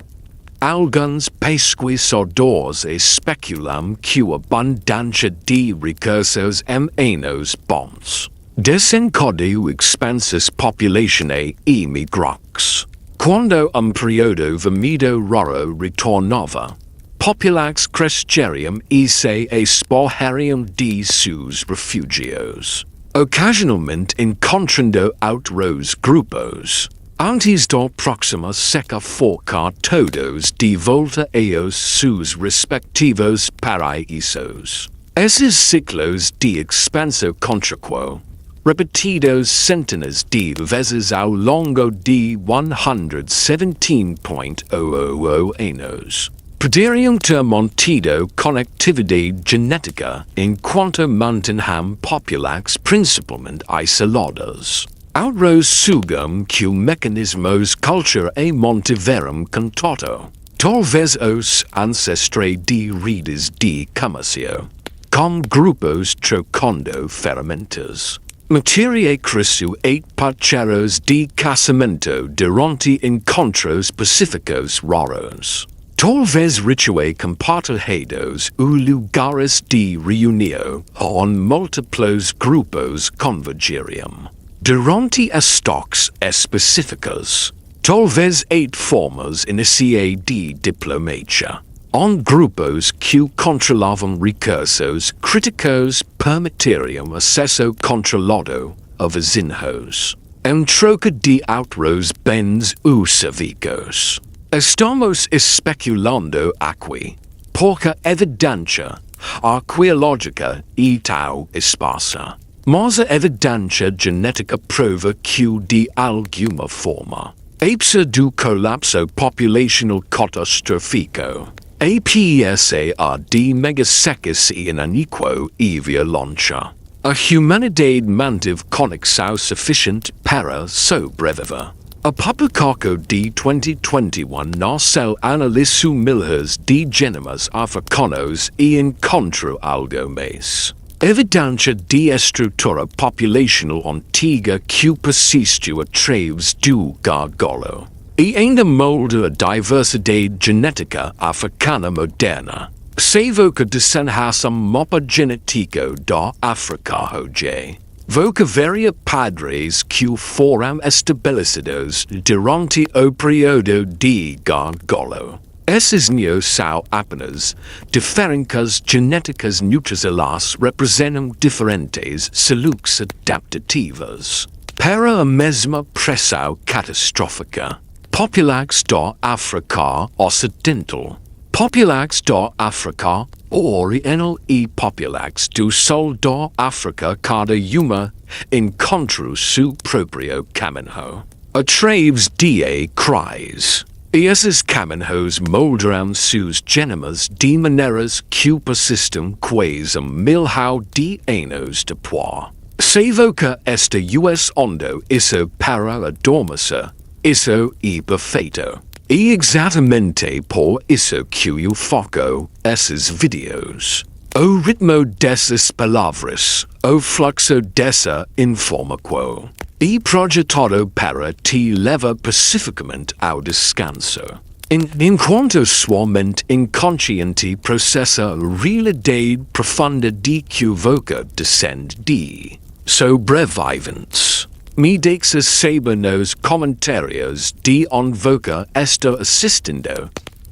alguns pesquis odors e speculum q abundantia de recursos enos bons. Desencodio expansus populatione emigrox. Quando periodo vemido raro ritornava, populax crescerium esse exporharium de seus refugios. Occasionalmente encontrando outros grupos. Antes do proxima seca forcar todos de volta aos seus respectivos paraísos. Esses ciclos de expanso contraquo, repetidos centenas de vezes ao longo de 117.000 anos, poderiam ter mantido conectividade genética enquanto mantinham populax principalmente isolados. Outros sugam que mecanismos cultura e mantiveram contato. Talvez os ancestrais de redes de comércio, com grupos trocando ferramentas. Materia cresceu et parceros de casamento durante encontros pacíficos raros. Talvez rituais compartilhados ou lugares de reunião on múltiplos grupos convergeriam. Durante estoques específicos, talvez et formas iniciais de diplomacia, on grupos que controlavam recursos críticos permitiriam acesso controlado a vizinhos, em troca de outros bens ou serviços. Estamos especulando aqui, porque evidência arqueológica e tal esparsa. Mas a evidência genética prova que de alguma forma, apesar do colapso populacional catastrófico, apesar de megasequência inaniquo e violência, a humanidade manteve conexão suficiente para sobreviver. A publicaco de 2021 nasceu analiso milhares de genomas africanos e encontrou algo mais. Evidência de estrutura populacional antiga que persistiu através do gargalo. E ainda molda a diversidade genética africana moderna. Sevoca desenraça mapa genético da África hoje. Voca varia padres que foram estabelecidos durante o período de gargalo. Esses não são apenas diferenças genéticas neutralizadas representam diferentes soluções adaptativas para a mesma pressão catastrófica. Populax da África Ocidental, Populax da África Oriental e Populax do Sul da África cada uma encontrou seu próprio caminho. Através de cries. E esses caminhos moldarão seus genomas de maneiras que persistem quase milhão de anos depois. Sevoca esta US ondo isso para adormecer, isso é perfeito. E exatamente por isso que eu foco esses vídeos. O ritmo dessas palavras, o fluxo dessa informação. E projetado para te levar pacificamente ao descanso. Enquanto sua mente inconsciente processa a realidade profunda de que voca descende de sobreviventes. Me deixa saber nos comentários de onde voca está assistindo.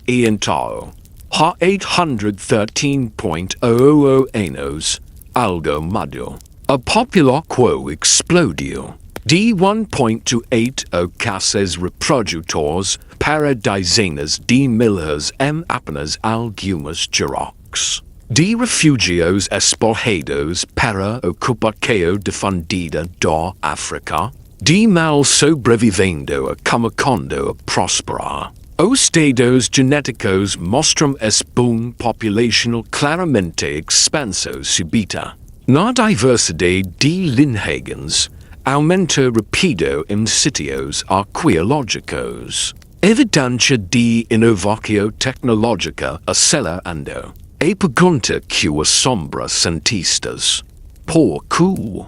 E então, há 813.00 anos, algo mudou. A população explodiu. De 1.280 caças reprodutores para dezenas de milhares em apenas algumas gerações. De refugios expulsados para ocupação defendida da África. De mal sobrevivendo a começando a prosperar. Os dados genéticos mostram esse boom populacional claramente expanso subita. Na diversidade de linhagens, aumento rápido em sítios arqueológicos. Evidência de inovação tecnológica acelerando. A pergunta que assombra cientistas. Por que? O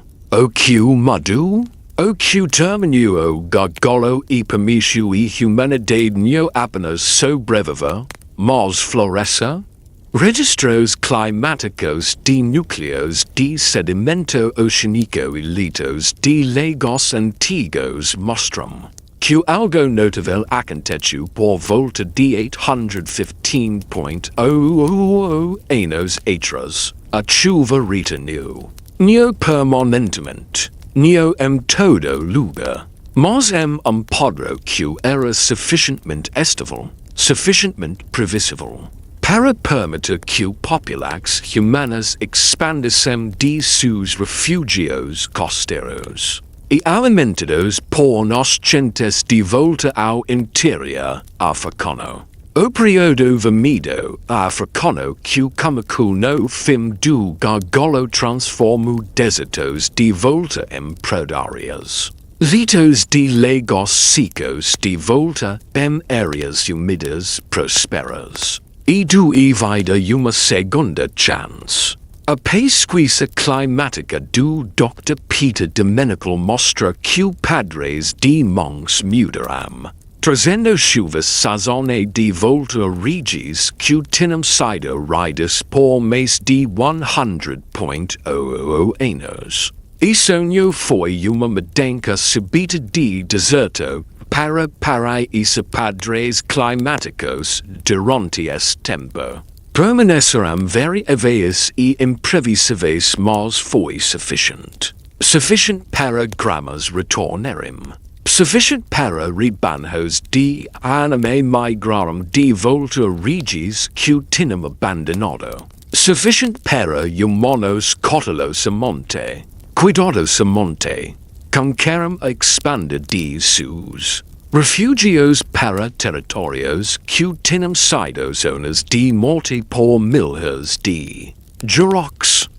que mudou? O Q terminuo gargalo e permisu e humanidade neo apenas sobreviver, mas floresa? Registros climáticos de núcleos de sedimento oceanico e litos de lagos antigos mostram que algo notável aconteceu por volta de 815.000 anos atrás. A chuva retornou. Não permanentemente. Não em todo lugar. Mas em padrão que era suficientemente estável, suficientemente previsível, para permitir que populações humanas expandissem de seus refúgios costeiros e alimentados por nascentes de volta ao interior africano. O período vermelho africano que começou no fim do gargalo transformou desertos de volta em pradarias. Litos de lagos secos de volta em áreas úmidas prosperas. E do vida uma segunda chance. A pesquisa climática do Dr. Peter Domenical mostra que padres de monks mudaram, trazendo chuvas sazonais de volta a regiões que tinham sido ridas por mais de 100.000 anos. Isso não foi uma mudança súbita de deserto para os padres climáticos durante esse tempo. Permanecerão variáveis e imprevisíveis, mas foi suficiente. Suficiente para gramas retornarem. Suficiente para rebanhos de anime migraram de volta a regiões que tinham abandonado. Suficiente para humanos cuidadosamente, canqueram a expandir de seus refúgios para territórios que tinham sido zonas de morte por milhares de gerações.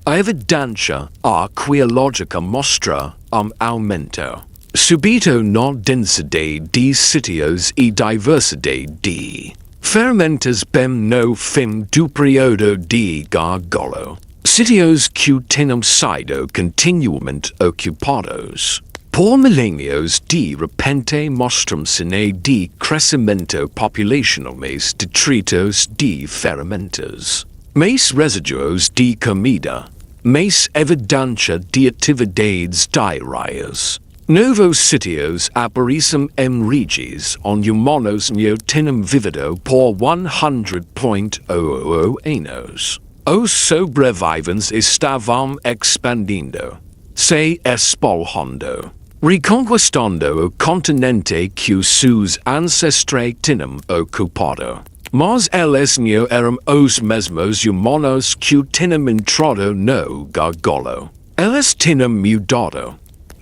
A evidência arqueológica mostra aumento súbito na densidade de sítios e diversidade de ferramentas bem no fim do período de gargalo. Sítios que tinham sido continuamente ocupados por milênios de repente mostram-se de crescimento populacional mais detritos de ferramentas, mais residuos de comida, mais evidência de atividades diárias. Novos sítios aparecem em regiões onde humanos não tinham vivido por 100.000 anos. Os sobreviventes estavam expandindo, se espalhando, reconquistando o continente que seus ancestrais tinham ocupado. Mas eles não eram os mesmos humanos que tinham entrado no gargalo. Eles tinham mudado.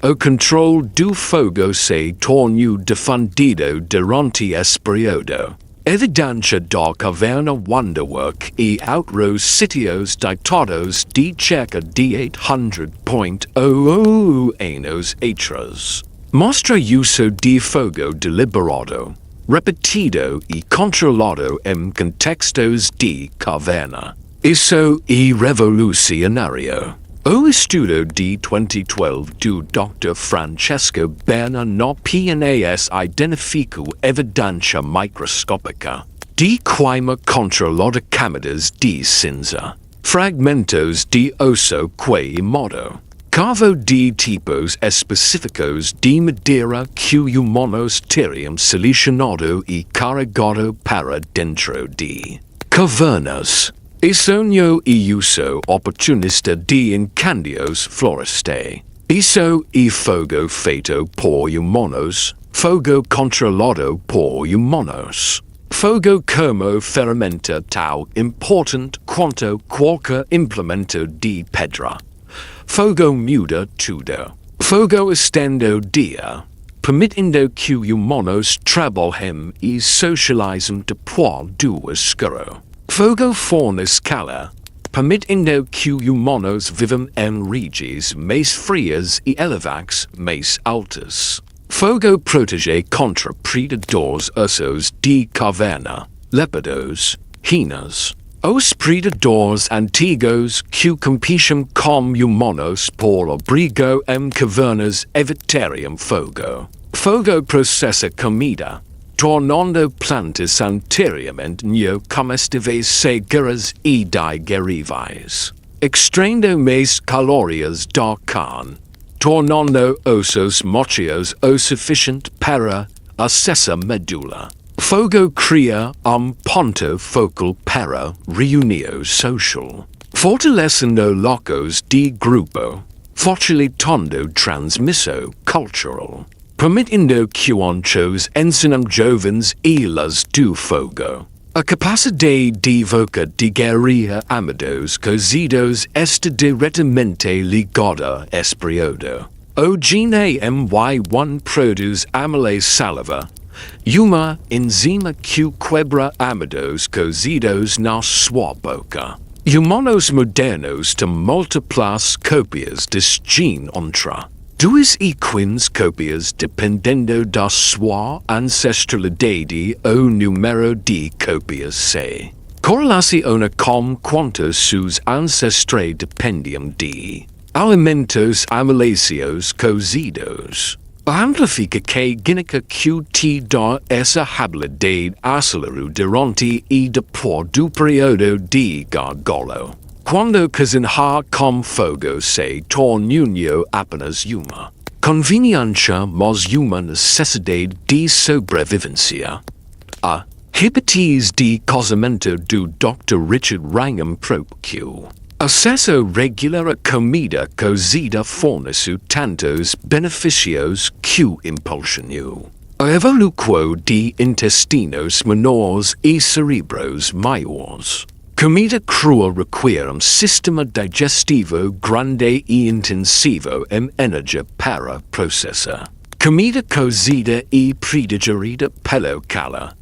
O controle do fogo se tornou defendido durante esse período. Evidência da caverna Wonderwork e outros sítios datados de cerca de 800.000 anos atrás mostra uso de fogo deliberado, repetido e controlado em contextos de caverna. Isso é revolucionário. O estudo de 2012 do Dr. Francesco Berna no PNAS identificou evidência microscópica de queima controlada camadas de cinza, fragmentos de osso queimado, cavo de tipos específicos de madeira que humanos teriam selecionado e carregado para dentro de cavernas. Isso não é uso oportunista de incêndios florestais. Isso é fogo feito por humanos, fogo controlado por humanos. Fogo como ferramenta tão importante quanto qualquer implemento de pedra. Fogo muda tudo. Fogo estende o dia, permitindo que humanos trabalhem e socializem depois do escuro. Fogo fornece calor, permitindo que humanos vivam em regiões mais frias e elevadas mais altas. Fogo protege contra predadores ursos de caverna, leopardos, hienas, Os predadores antigos que competiam com humanos por obrigo cavernas evitarium fogo. Fogo processa comida, tornando plantas anteriormente não comestíveis seguras e digeríveis, extraindo mais calorias da carne, tornando ossos mochios o suficiente para acessar medula. Fogo cria ponto focal para reunião social, fortalecendo locos de grupo, facilitando transmissão cultural, permitindo que os ensinam jovens ilhas do fogo. A capacidade de evocar de guerrilha amados cozidos está diretamente ligada a esse período. O gene MY1 produz amylase saliva, uma enzima que quebra amados cozidos na sua boca. Humanos modernos têm múltiplas cópias deste gene entre 2 e 15 cópias dependendo da sua ancestralidade ou número de cópias se correlaciona com quantos seus ancestrais dependiam de alimentos amyláceos cozidos. Amplifica que ginica QT da essa habilidade aceleru durante e depois do período de gargalo. Quando cozinhar com fogo se torna apenas uma conveniência, mas uma necessidade de sobrevivência. A hipótese de casamento do Dr. Richard Wrangham propõe acesso regular a comida cozida fornece tantos benefícios que impulsionou a evolução de intestinos menores e cerebros maiores. Comida crua requer sistema digestivo grande e intensivo energia para processar. Comida cozida e predigerida pelo cala,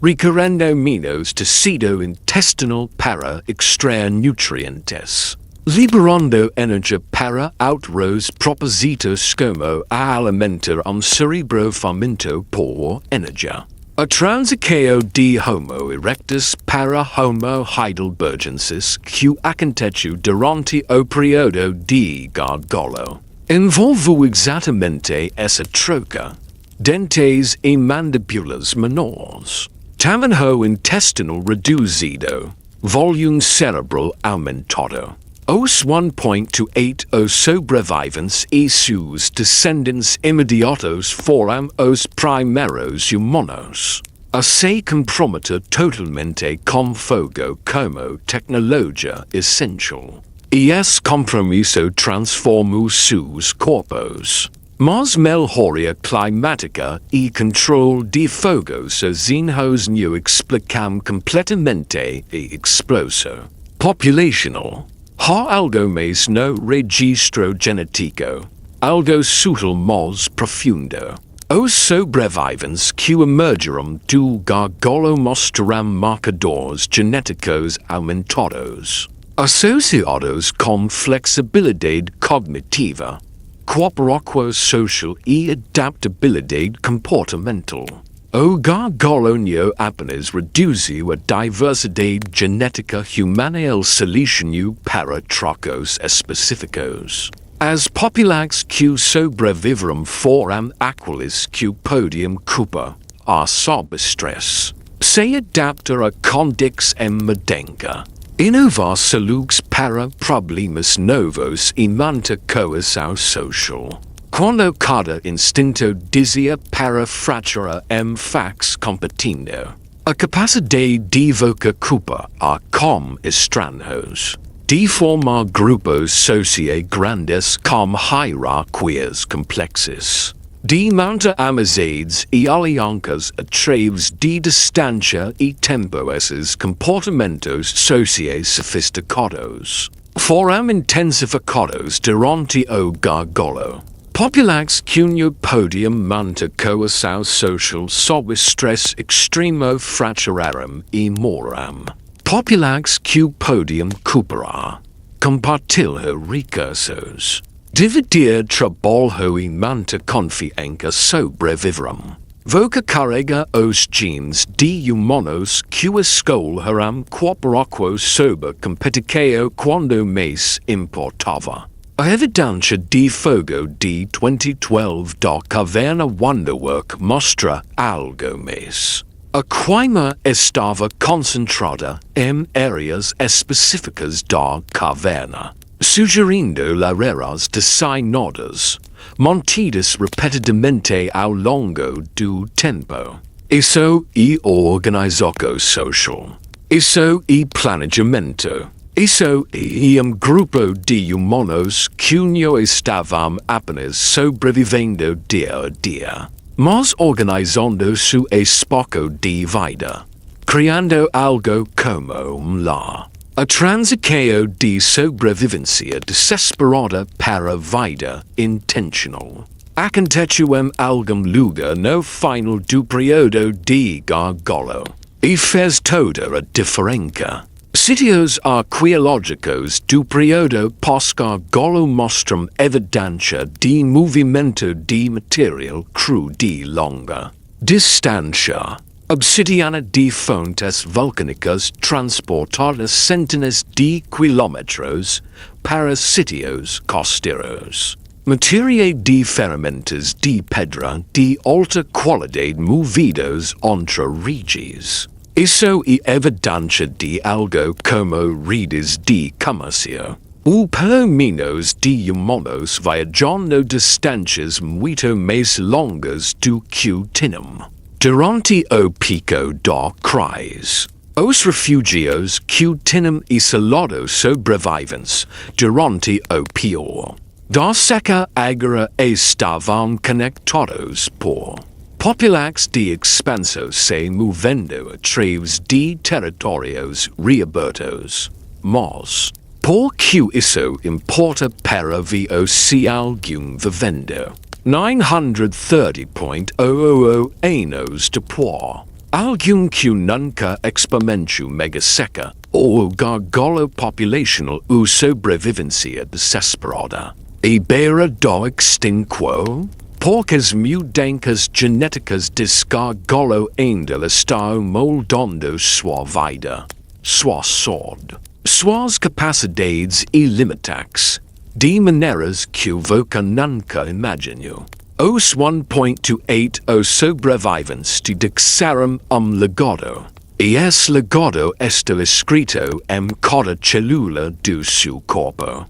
requerendo menos tecido intestinal para extrair nutrientes, liberando energia para outros propósitos como alimentar cerebro faminto por energia. A transição de Homo erectus para Homo heidelbergensis que aconteceu durante o período de gargalo envolve exatamente essa troca. Dentes e mandíbulas menores. Também o intestino reduzido. Volume cerebral aumentado. Os 1.280 os sobreviventes e seus descendentes imediatos foram os primeiros humanos a se comprometer totalmente com fogo como tecnologia essencial. E esse compromisso transformou seus corpos. Mas melhoria climática e controle de fogo sozinhos não explicam completamente e exploso. Populational. Há algo mais no registro genético. Algo sutil mas profundo. Os sobreviventes que emergiram do gargalo mostraram marcadores genéticos aumentados, associados com flexibilidade cognitiva, cooperação social e adaptabilidade comportamental. O gargalo não apenas reduziu a diversidade genética humana, ele selecionou para trocos específicos. As populações que sobreviveram foram aquelas que podiam culpar a sob estresse, se adaptar a condições em mudança, inovar soluções para problemas novos e manter coesão social. Quando cada instinto dizia para fraturar fax competindo, a capacidade de evocar culpa a com estranhos, de formar grupos sociais grandes com hierarquias complexas, de manter amizades e alianças através de distância e tempo. Esses comportamentos sociais sofisticados foram intensificados durante o gargalo. Populações que não podiam manter coesão social sob estresse extremo fraturaram e morreram. Populações que podiam cooperar, compartilhar recursos, dividir trabalho e manter confiança sobreviveram. Voca carrega os genes de humanos que escolheram corporoquo sober competiqueo quando mais importava. A evidência de fogo de 2012 da caverna Wonderwork mostra algo mais. A queima estava concentrada em áreas específicas da caverna, sugerindo lareiras de sinodas, mantidas repetidamente ao longo do tempo. Isso é organização social. Isso é planejamento. Isso é grupo de humanos que não estavam apenas sobrevivendo dia a dia, mas organizando seu espaço de vida, criando algo como lar. A transição de sobrevivência desesperada para a vida intencional. Aconteceu em algum lugar no final do período de gargalo, e fez toda a diferença. Sítios arqueológicos do período pós-gargalo mostram evidência de movimento de material cru de longa distância. Obsidiana de fontes volcânicas transportadas centenas de quilômetros para sítios costeiros. Matéria de ferramentas de pedra de alta qualidade movidos entre regiões. Isso é evidência de algo como redes de comércio, ou pelo menos de humanos viajando distâncias muito mais longas do que tinham. Durante o pico da crise, os refugiados que tinham isolado sobreviventes durante o pior da seca agora estavam conectados por populares de expansão se movendo através de territórios reabertos. Mas, por que isso importa para ver se alguém vivendo 930.000 anos depois? Alguém que nunca experimentou mega seca ou gargalo populacional ou sobrevivência desesperada. E beira da extinção? Poucas mudanças genéticas desgargalo ainda estão moldando sua vida, sua sorte, suas capacidades ilimitadas, de maneiras que o Voca nunca imaginou. Os 1.280 sobreviventes te deixaram legado, e esse legado está escrito em cada célula do seu corpo.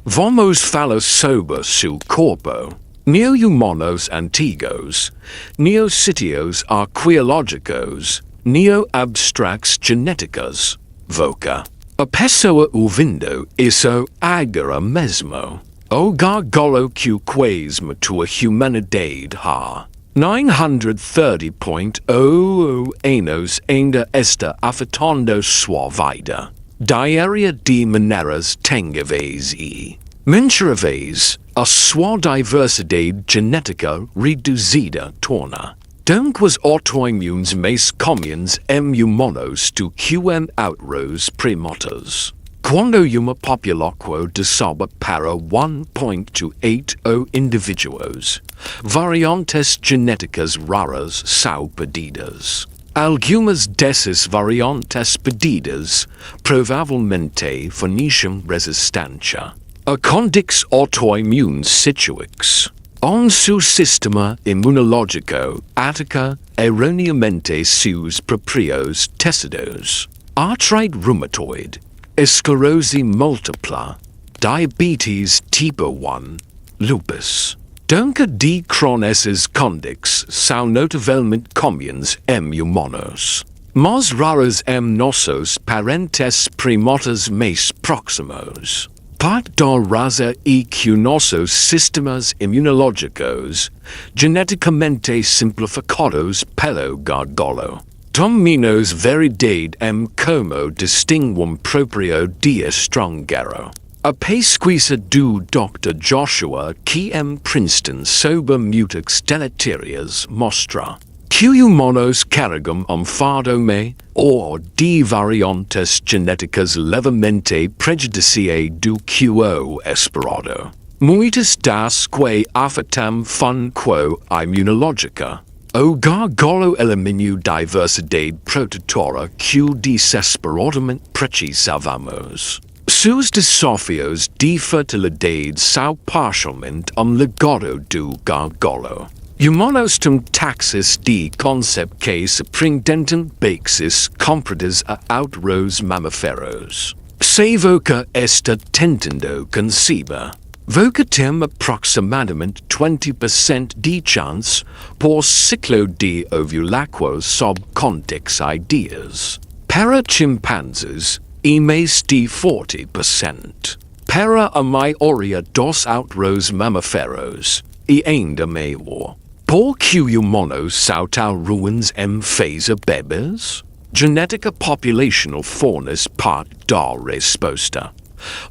Vamos falar sobre seu corpo. Neo-humanos antigos, neo-sítios arqueológicos, neo-abstracts genéticos. Voca. A pessoa ouvindo isso agora mesmo. O gargalo que quase matou a humanidade há 930.000 anos ainda está afetando sua vida. Diária de maneiras tangíveis e mensuráveis. A sua diversidade genética reduzida torna os autoimunes mais comuns em humanos do que em outros primatas. Quando uma população desaba para 1.280 indivíduos, variantes genéticas raras são pedidas. Algumas dessas variantes pedidas provavelmente fornecem resistência a condições autoimunes situix. Seu sistema imunológico ataca erroneamente seus próprios tecidos. Artrite reumatoide, esclerose múltipla, diabetes tipo 1, lupus. Dunca de Crohn essas condições são notavelmente comuns em humanos, mas raras em nossos parentes primatas mais próximos. Parte da raza é que nossos sistemas imunológicos, geneticamente simplificados pelo gargalo, têm menos variedade em como distinguem próprio de estrangeiro. A pesquisa do Dr. Joshua que em Princeton sobre mutantes deleterias mostra que humanos carregam fardo ou de variantes genéticas levemente prejudiciais do que o esperado. Muitas das que afetam função imunológica. O gargalo eliminio diversidade produtora que desesperadamente precisávamos. Seus desafios de fertilidade são parcialmente legado do gargalo. Humanos têm taxas de concept que surpreendentes baixas comparadas a outros mamíferos. Se voca está tentando conceber. Voca tem aproximadamente 20% de chance por ciclo de ovulação sob contexto ideas. Para chimpanzés, e mais de 40%. Para a maioria dos outros mamíferos, e ainda maior. Por que humanos são tão ruins em fazer bebês? Genética populacional fornece parte da resposta.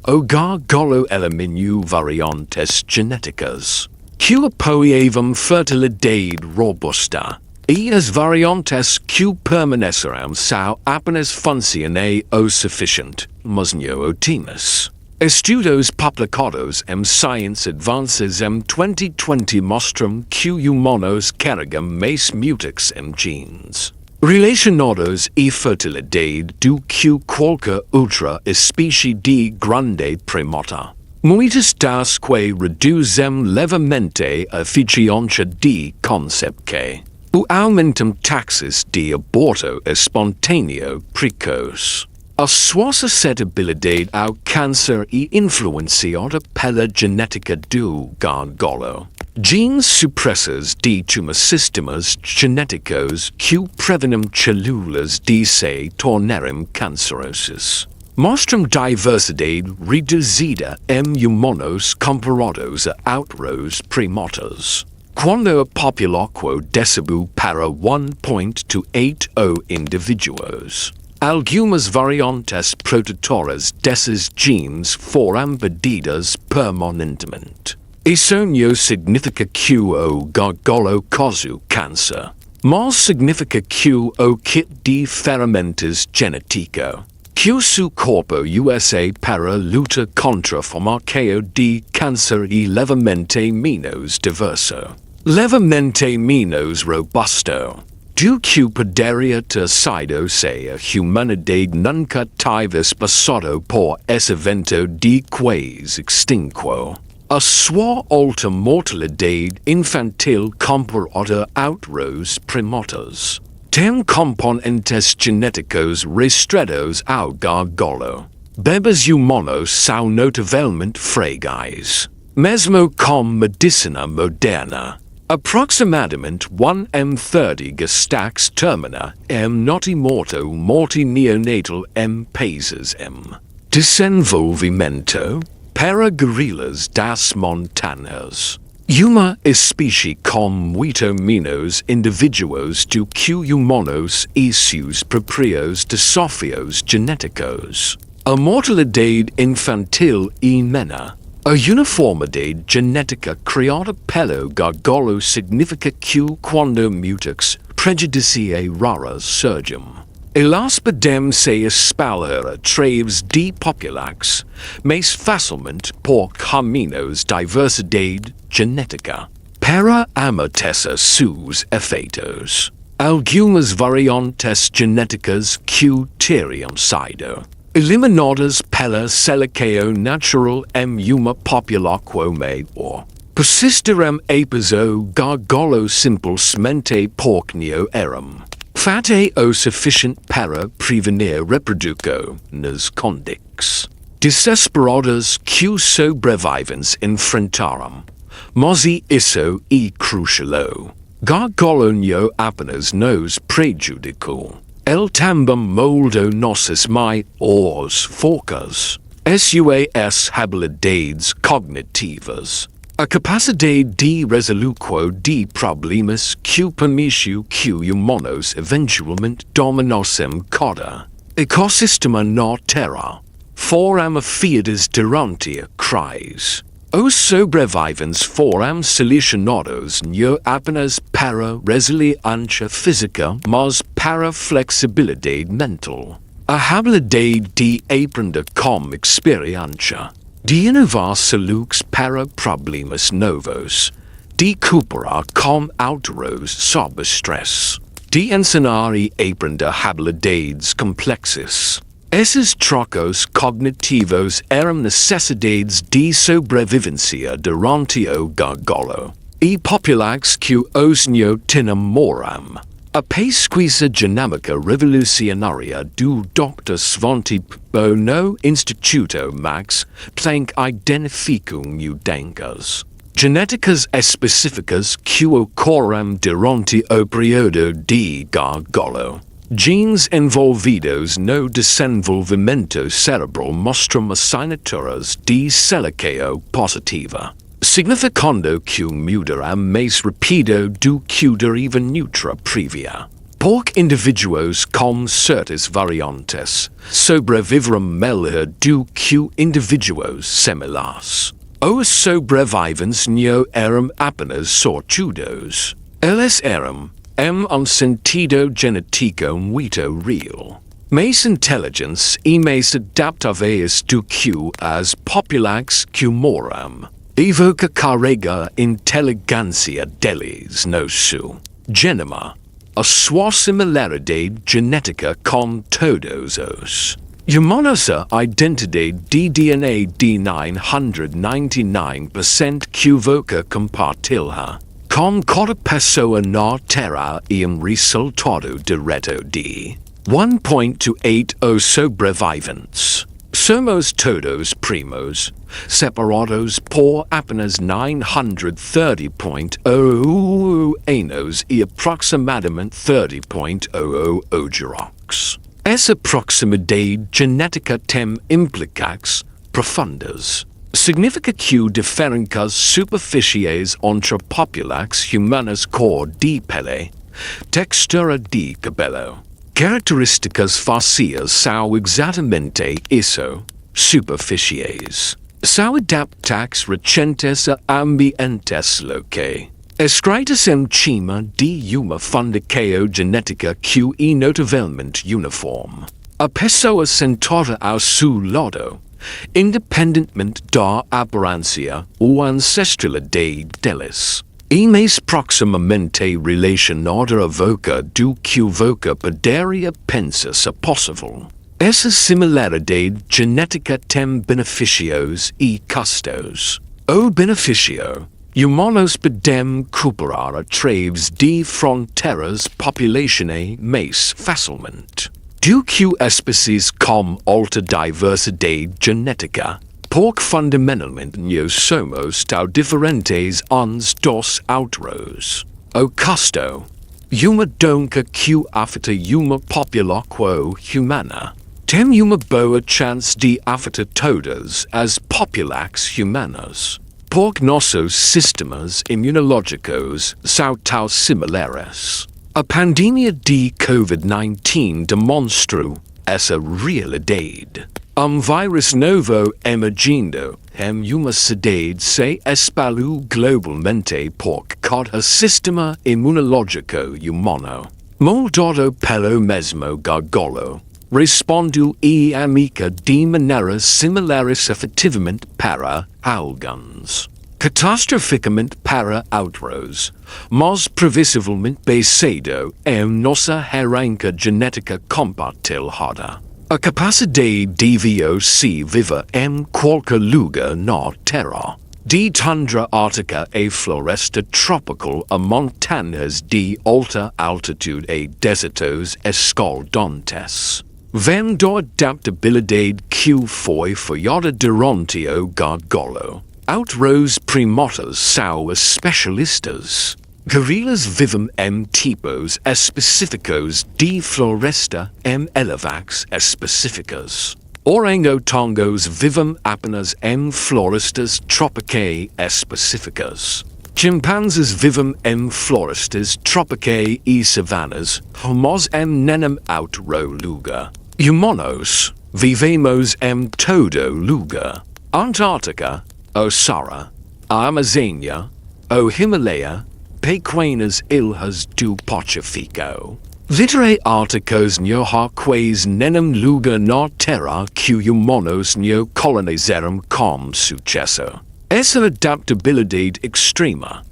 O gargalo eliminou variantes genéticas que apoiavam fertilidade robusta, e as variantes que permanecerão são apenas funcionam o suficiente, mas não ótimas. Estudos publicados em Science Advances em 2020 mostram que humanos carregam mais mutax em genes relacionados à fertilidade do que qualquer outra espécie de grande primata. Muitas das que reduzem levemente a eficiência de concept que o aumentam taxas de aborto espontâneo precoce. A sua suscetibilidade ao câncer é influenciada pela genética do gargalo. Genes supressores de sistemas genéticos que prevenem células de se tornarem cancerosas. Mostram diversidade reduzida em humanos comparados a outros primatas. Quando a população desceu para 1.280 indivíduos, algumas variantes produtoras desses genes foram perdidas permanentemente. Isso não significa que o gargalo causou câncer, mas significa que o kit de ferramentas genético que o seu corpo usa para lutar contra o marqueio de câncer e levemente menos diverso. Levemente menos robusto. Do que poderia ter sido se a humanidade nunca tivesse passado por esse evento de quase extinção. A sua alta mortalidade infantil comparada a outros primatas tem componentes genéticos restritos ao gargalo. Bebês humanos são notavelmente frágeis, mesmo com medicina moderna. Aproximadamente 1 em 30 gestaques termina em morte neonatal em países em desenvolvimento. Para gorilas das montanhas. Uma espécie com muito menos indivíduos do que humanos e seus próprios desafios genéticos. A mortalidade infantil é menor. A uniformidade genética criada pelo gargalo significa que quando mutax prejudicia raras surgem. Elas podem se espalhar através de populações mais facilmente por caminhos diversidade genética. Para amortecer seus efeitos, algumas variantes genéticas que teriam sido eliminadas pela seleção natural em uma população maior persistirão após o gargalo simplesmente porque não eram fate o suficiente para prevenir reprodução nos contextos desesperados que os sobreviventes enfrentaram. Mas isso é crucial. Gargalo não apenas nos prejudicou. Ele também moldou nossas maiores focas, SEUS habilidades cognitivas. A capacidade de resolução de problemas que permitiu que humanos eventualmente dominassem cada ecossistema na Terra foram afiadas durante a crise. Os sobreviventes foram selecionados não apenas para resiliência física, mas para flexibilidade mental. A habilidade de aprender com experiência, de inovar soluções para problemas novos, decupera com autoros sob stress. De ensinare aprender habilidades complexes. Esses trocos cognitivos eram necessidades de sobrevivencia durante o gargalo. E populax que os tinham morram. A pesquisa dinâmica revolucionária do Dr. Svante P. no Instituto Max Planck identificam mudanças genéticas específicas que ocorrem durante o período de gargalo. Genes envolvidos no desenvolvimento cerebral mostram assinaturas de seleção positiva, significando que mudará mais rápido do que deriva neutra prévia. Porque indivíduos com certas variantes sobreviveram melhor do que indivíduos similares. Os sobreviventes não eram apenas sortudos. Eles eram, em sentido genético muito real, mais inteligentes e mais adaptáveis do que as populações que moram. Evoca carrega inteligência deles no seu genoma, a sua similaridade genética com todos os humanos, a identidade de DNA de 999% que evoca compartilha com cada pessoa na Terra e resultado direto de 1.280 os sobreviventes. Somos todos primos, separados por apenas 930.00 anos e aproximadamente 30.00 gerações. Essa proximidade genética tem implicações profundas. Significa que diferenças superficiais entre populações humanas cor de pele, textura de cabelo, características faciais são exatamente isso, superficiais. São adaptações recentes a ambientes locais. Escritas em cima de uma fundação genética que é notavelmente uniforme. A pessoa sentada ao seu lado, independentemente da aparência ou ancestralidade deles, e mais proximamente relacionada a voca do que voca poderia pensar-se possível. Essa similaridade genética tem benefícios e custos. O benefício: humanos podem cooperar através de fronteiras populacionais mais facilmente do que espécies com alta diversidade genética, porque fundamentalmente não somos tão diferentes uns dos outros. O custo: uma donca que afeta uma população humana tem uma boa chance de afetar todas as populações humanas, porque nossos sistemas imunológicos são tão similares. A pandemia de Covid-19 demonstrou essa realidade. Vírus novo emergindo em uma cidade se espalhou globalmente porque cada sistema imunológico humano, moldado pelo mesmo gargalo, respondeu e amiga de maneiras similares efetivamente para alguns, catastroficamente para outros, mas previsivelmente cedo em nossa herança genética compartilhada. A capacidade de se viver em qualquer lugar na Terra, de tundra ártica e floresta tropical a montanhas de alta altitude e desertos escaldantes, vem da adaptabilidade que foi falhada durante o gargalo. Outros primatas são especialistas. Gorilas vivem em tipos específicos de floresta em elevações específicas. Orangotangos vivem apenas em florestas tropicais específicas. Chimpanzés vivem em florestas tropicais e savanas, mas em nenhum outro lugar. Humanos vivemos em todo lugar. Antártica, o Saara, a Amazônia, o Himalaia, pequenas ilhas do Pacífico. Literae árticos não há quase nenhum lugar na Terra que humanos não colonizaram com sucesso. Essa adaptabilidade extrema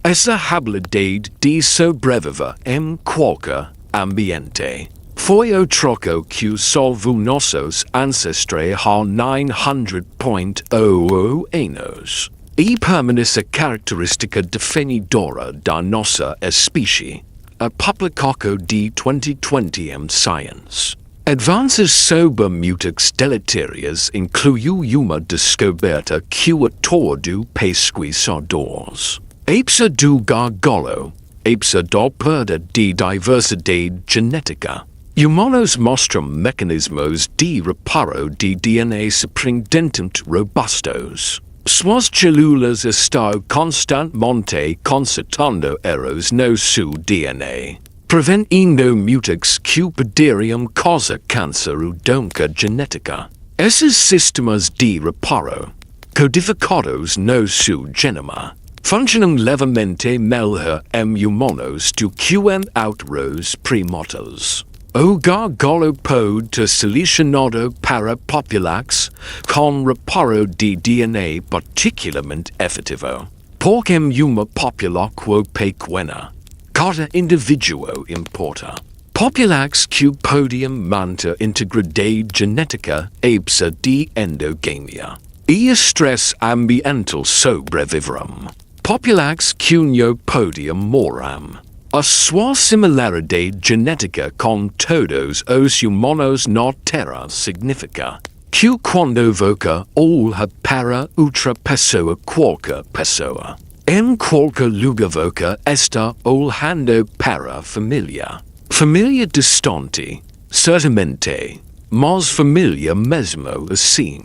essa habilidade de sobreviver qualquer ambiente. Foi o troco que salvou nossos ancestrais há 900.000 anos. E permanece característica definidora da nossa espécie. A publicado de 2020 em Science. Advances sobre mutantes deleterias incluiu uma descoberta que a todo pesquisadores. Apesar do gargalo, apesar da perda de diversidade genética, humanos mostram mecanismos de reparo de DNA surpreendentemente robustos. Suas células estão constantemente consertando erros no seu DNA, prevenindo mutantes que poderiam causar câncer ou doença genética. Esses sistemas de reparo, codificados no seu genoma, funcionam levemente melhor em humanos do que em outros primatas. O gargalo pode ser selecionado para populares com reparo de DNA particularmente efetivo, porque em uma população pequena, cada indivíduo importa. Populares que podiam manter integridade genética apesar de endogamia e estresse ambiental sobreviveram. Populares que não podiam morreram. A sua similaridade genética com todos os humanos na Terra significa que quando voca olha para outra pessoa qualquer pessoa, em qualquer lugar voca está olhando para a família. Família distante, certamente, mas família mesmo assim.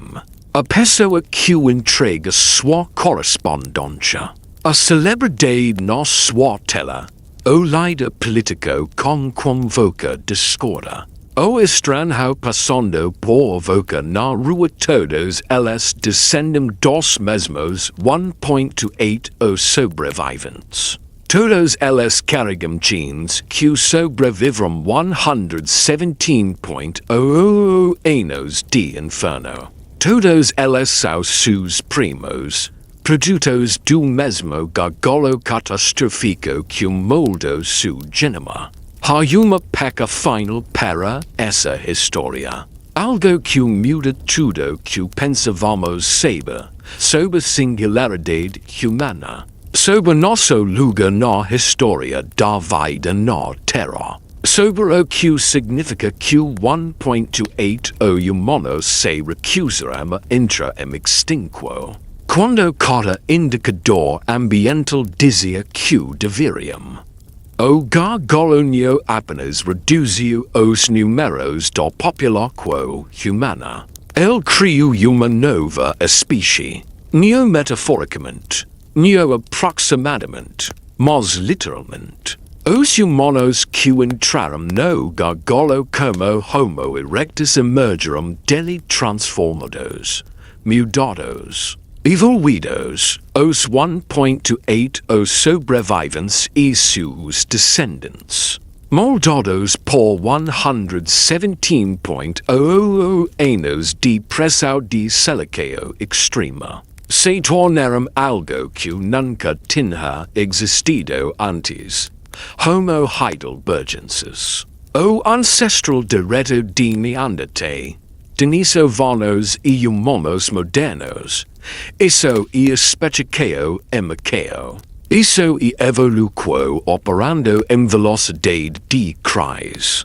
A pessoa que entrega sua correspondência, a celebridade na sua tela, o líder político com quem voca discorda, o estranho passando por voca na rua, todos eles descendem dos mesmos 1.280 sobreviventes. Todos eles carregam genes que sobreviveram 117.000 anos de inferno. Todos eles são seus primos, produtos do mesmo gargalo catastrófico que moldou seu genoma. Há uma peca final para essa história. Algo que muda tudo que pensávamos sobre a singularidade humana, sobre nosso lugar na história da vida na Terra, sobre o que significa que 1.280 humanos se recusaram a entrar em extinção. Quando cada indicador ambiental dizia que deveriam. O gargalo não apenas reduziu os números da população humana. Ele criou uma nova espécie, não metaforicamente, não aproximadamente, mas literalmente. Os humanos que entraram no gargalo como Homo erectus emergiram dele transformados, mudados. Evoluídos, os 1.280 sobreviventes e seus descendentes, moldados por 117.000 anos de pressão de silicio extrema, se tornaram algo que nunca tinha existido antes, Homo heidelbergensis, o ancestral direto de Neanderthal, denisovanos e humanos modernos. Isso e especificou emicao. Isso e evoluiu operando em velocidade de crise.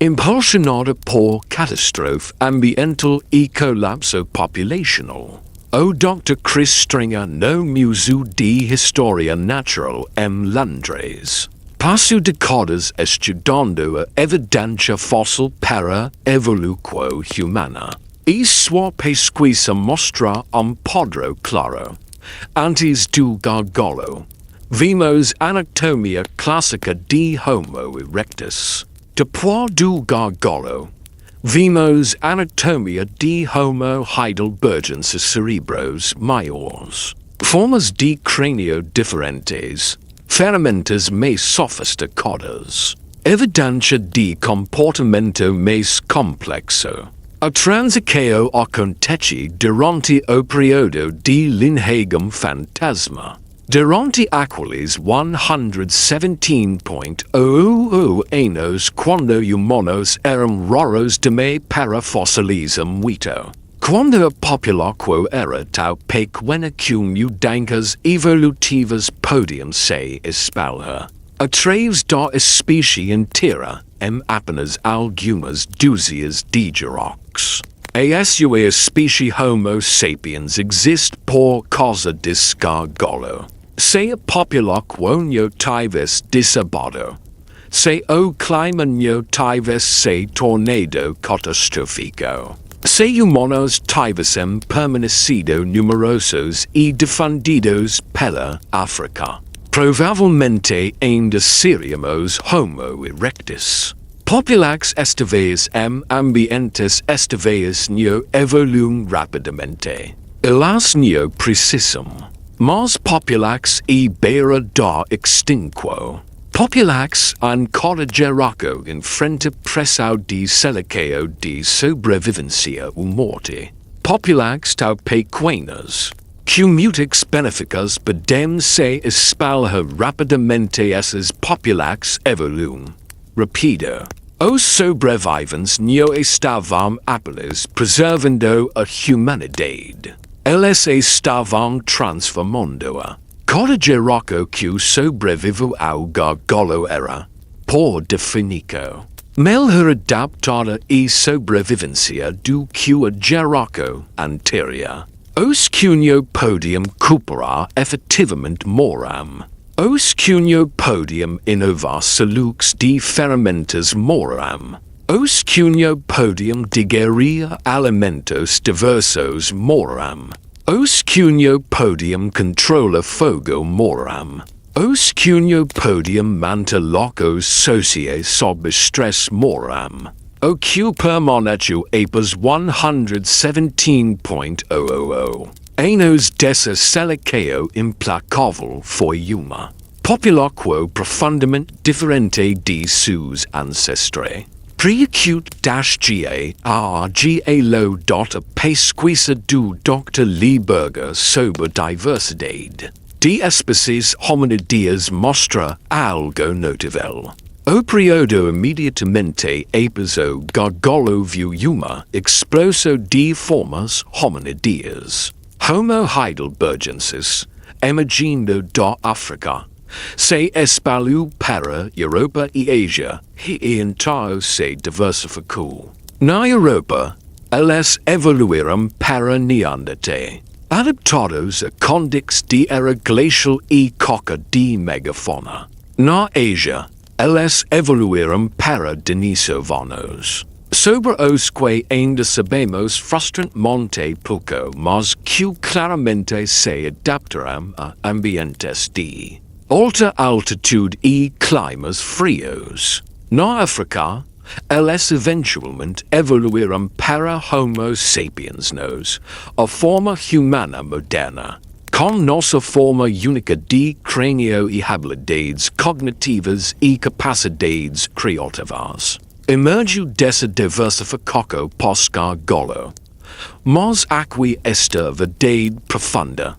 Impulsionada por catástrofe ambiental e colapso populacional. O Dr. Chris Stringer no Museu de História Natural em Londres. Passo décadas estudando a evidência fóssil para a evolução humana. E sua pesquisa mostra quadro claro. Antes do gargalo, vimos anatomia clássica de Homo erectus. Depois do gargalo, vimos anatomia de Homo heidelbergensis cerebros maiores. Formas de crânio diferentes, ferramentas mais sofisticadas, evidência de comportamento mais complexo. A transição acontece durante o período de linhagem fantasma. Durante aqueles 117.000 anos quando humanos eram raros de me para fossilism vito. Quando a população era tão pequena que mudanças evolutivas podiam se espalhar. Através da espécie inteira, apenas algumas dúzias de gerações. A sua espécie Homo sapiens existe por causa desse gargalo. Se a população não tivesse desabado, se o clima não tivesse se tornado catastrófico, se humanos tivessem permanecido numerosos e defendidos pela África, provavelmente ainda seríamos Homo erectus. Populax estaveis ambientes estaveis não evoluem rapidamente. Elas não precisam. Mas populax e beira da extinção. Populax ancora geraco enfrenta pressão de seleção de sobrevivência ou morte. Populax tão pequenas que muitas benéficas podem se espalhar rapidamente. Essas populax evoluem rápido. Os sobreviventes não estavam apenas preservando a humanidade. Eles estavam transformando-a. Cada geração que sobreviveu ao gargalo era, por definição, melhor adaptada e sobrevivência do que a geração anterior. Os que não podiam cooperar efetivamente morreram. Os que não podiam inovar soluções diferentes morreram. Os que não podiam digerir alimentos diversos morreram. Os que não podiam controlar fogo morreram. Os que não podiam manter locos sociais sob estresse morreram. O que permaneceu após 117.000 anos dessa seleção implacável foi uma população profundamente diferente de seus ancestrais. Preacute-ga lo dota pesquisa do Dr. Lieberger sobre diversidade de espécies hominidais mostra algo notável. O período imediatamente após o gargalo viu uma explosão de formas hominidais. Homo heidelbergensis, emergindo da África, se espalhou para Europa e Ásia e então se diversificou. Na Europa, eles evoluíram para Neanderthal, adaptados a condições de era glacial e coca de megafauna. Na Ásia, eles evoluíram para denisovanos. Sobre os que ainda sabemos frustrantemente pouco, mas que claramente se adaptaram a ambientes de alta altitude e climas frios. Na África, eles eventualmente evoluíram para Homo sapiens nos, a forma humana moderna, com nossa forma única de crânio e habilidades cognitivas e capacidades criativas. Emergiu dessa diversificação pós-gargalo, mas aqui está a verdade profunda.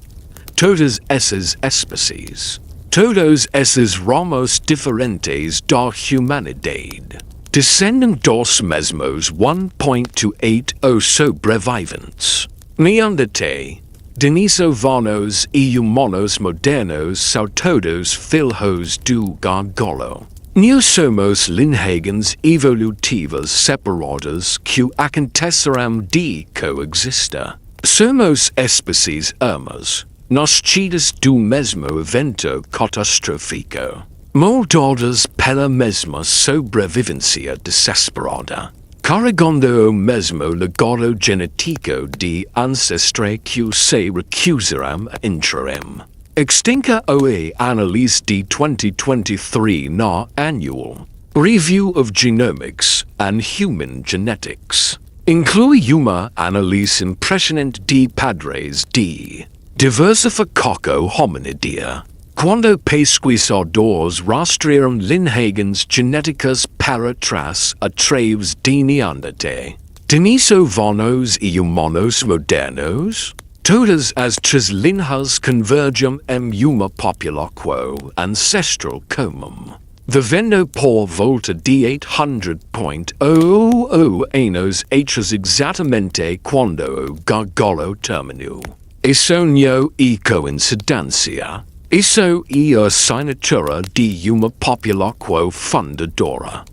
Todas essas espécies, todos esses ramos diferentes da humanidade, descendem dos mesmos 1.280 sobreviventes. Neanderthal, denisovanos e humanos modernos são todos filhos do gargalo. Não somos linhagens evolutivas separadas que acontecerão de coexistir. Somos espécies irmãs, nascidas do mesmo evento catastrófico, moldadas pela mesma sobrevivência desesperada, carregando o mesmo legado genético de ancestrais que se recusaram a entrar. Extinca OE Analyse de 2023 na Annual Review of Genomics and Human Genetics inclui uma análise impressionante de padrões de diversificação hominidia. Quando pesquisadores rastrearam linhagens genéticas para trás através de Neanderthal, denisovanos e humanos modernos, Todas as tres linhas convergem uma popula quo ancestral comum. Vivendo por volta de 800.00 anos atrás exatamente quando o gargalo terminou. Isso não é coincidência. Isso é a assinatura de uma popula quo fundadora.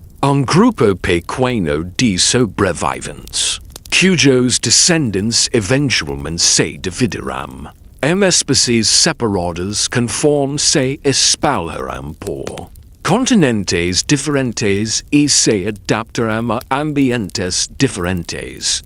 Grupo pequeno de sobreviventes, cujos descendentes eventualmente se dividirão. Espécies separadas conforme se espalharão por continentes diferentes e se adaptarão a ambientes diferentes.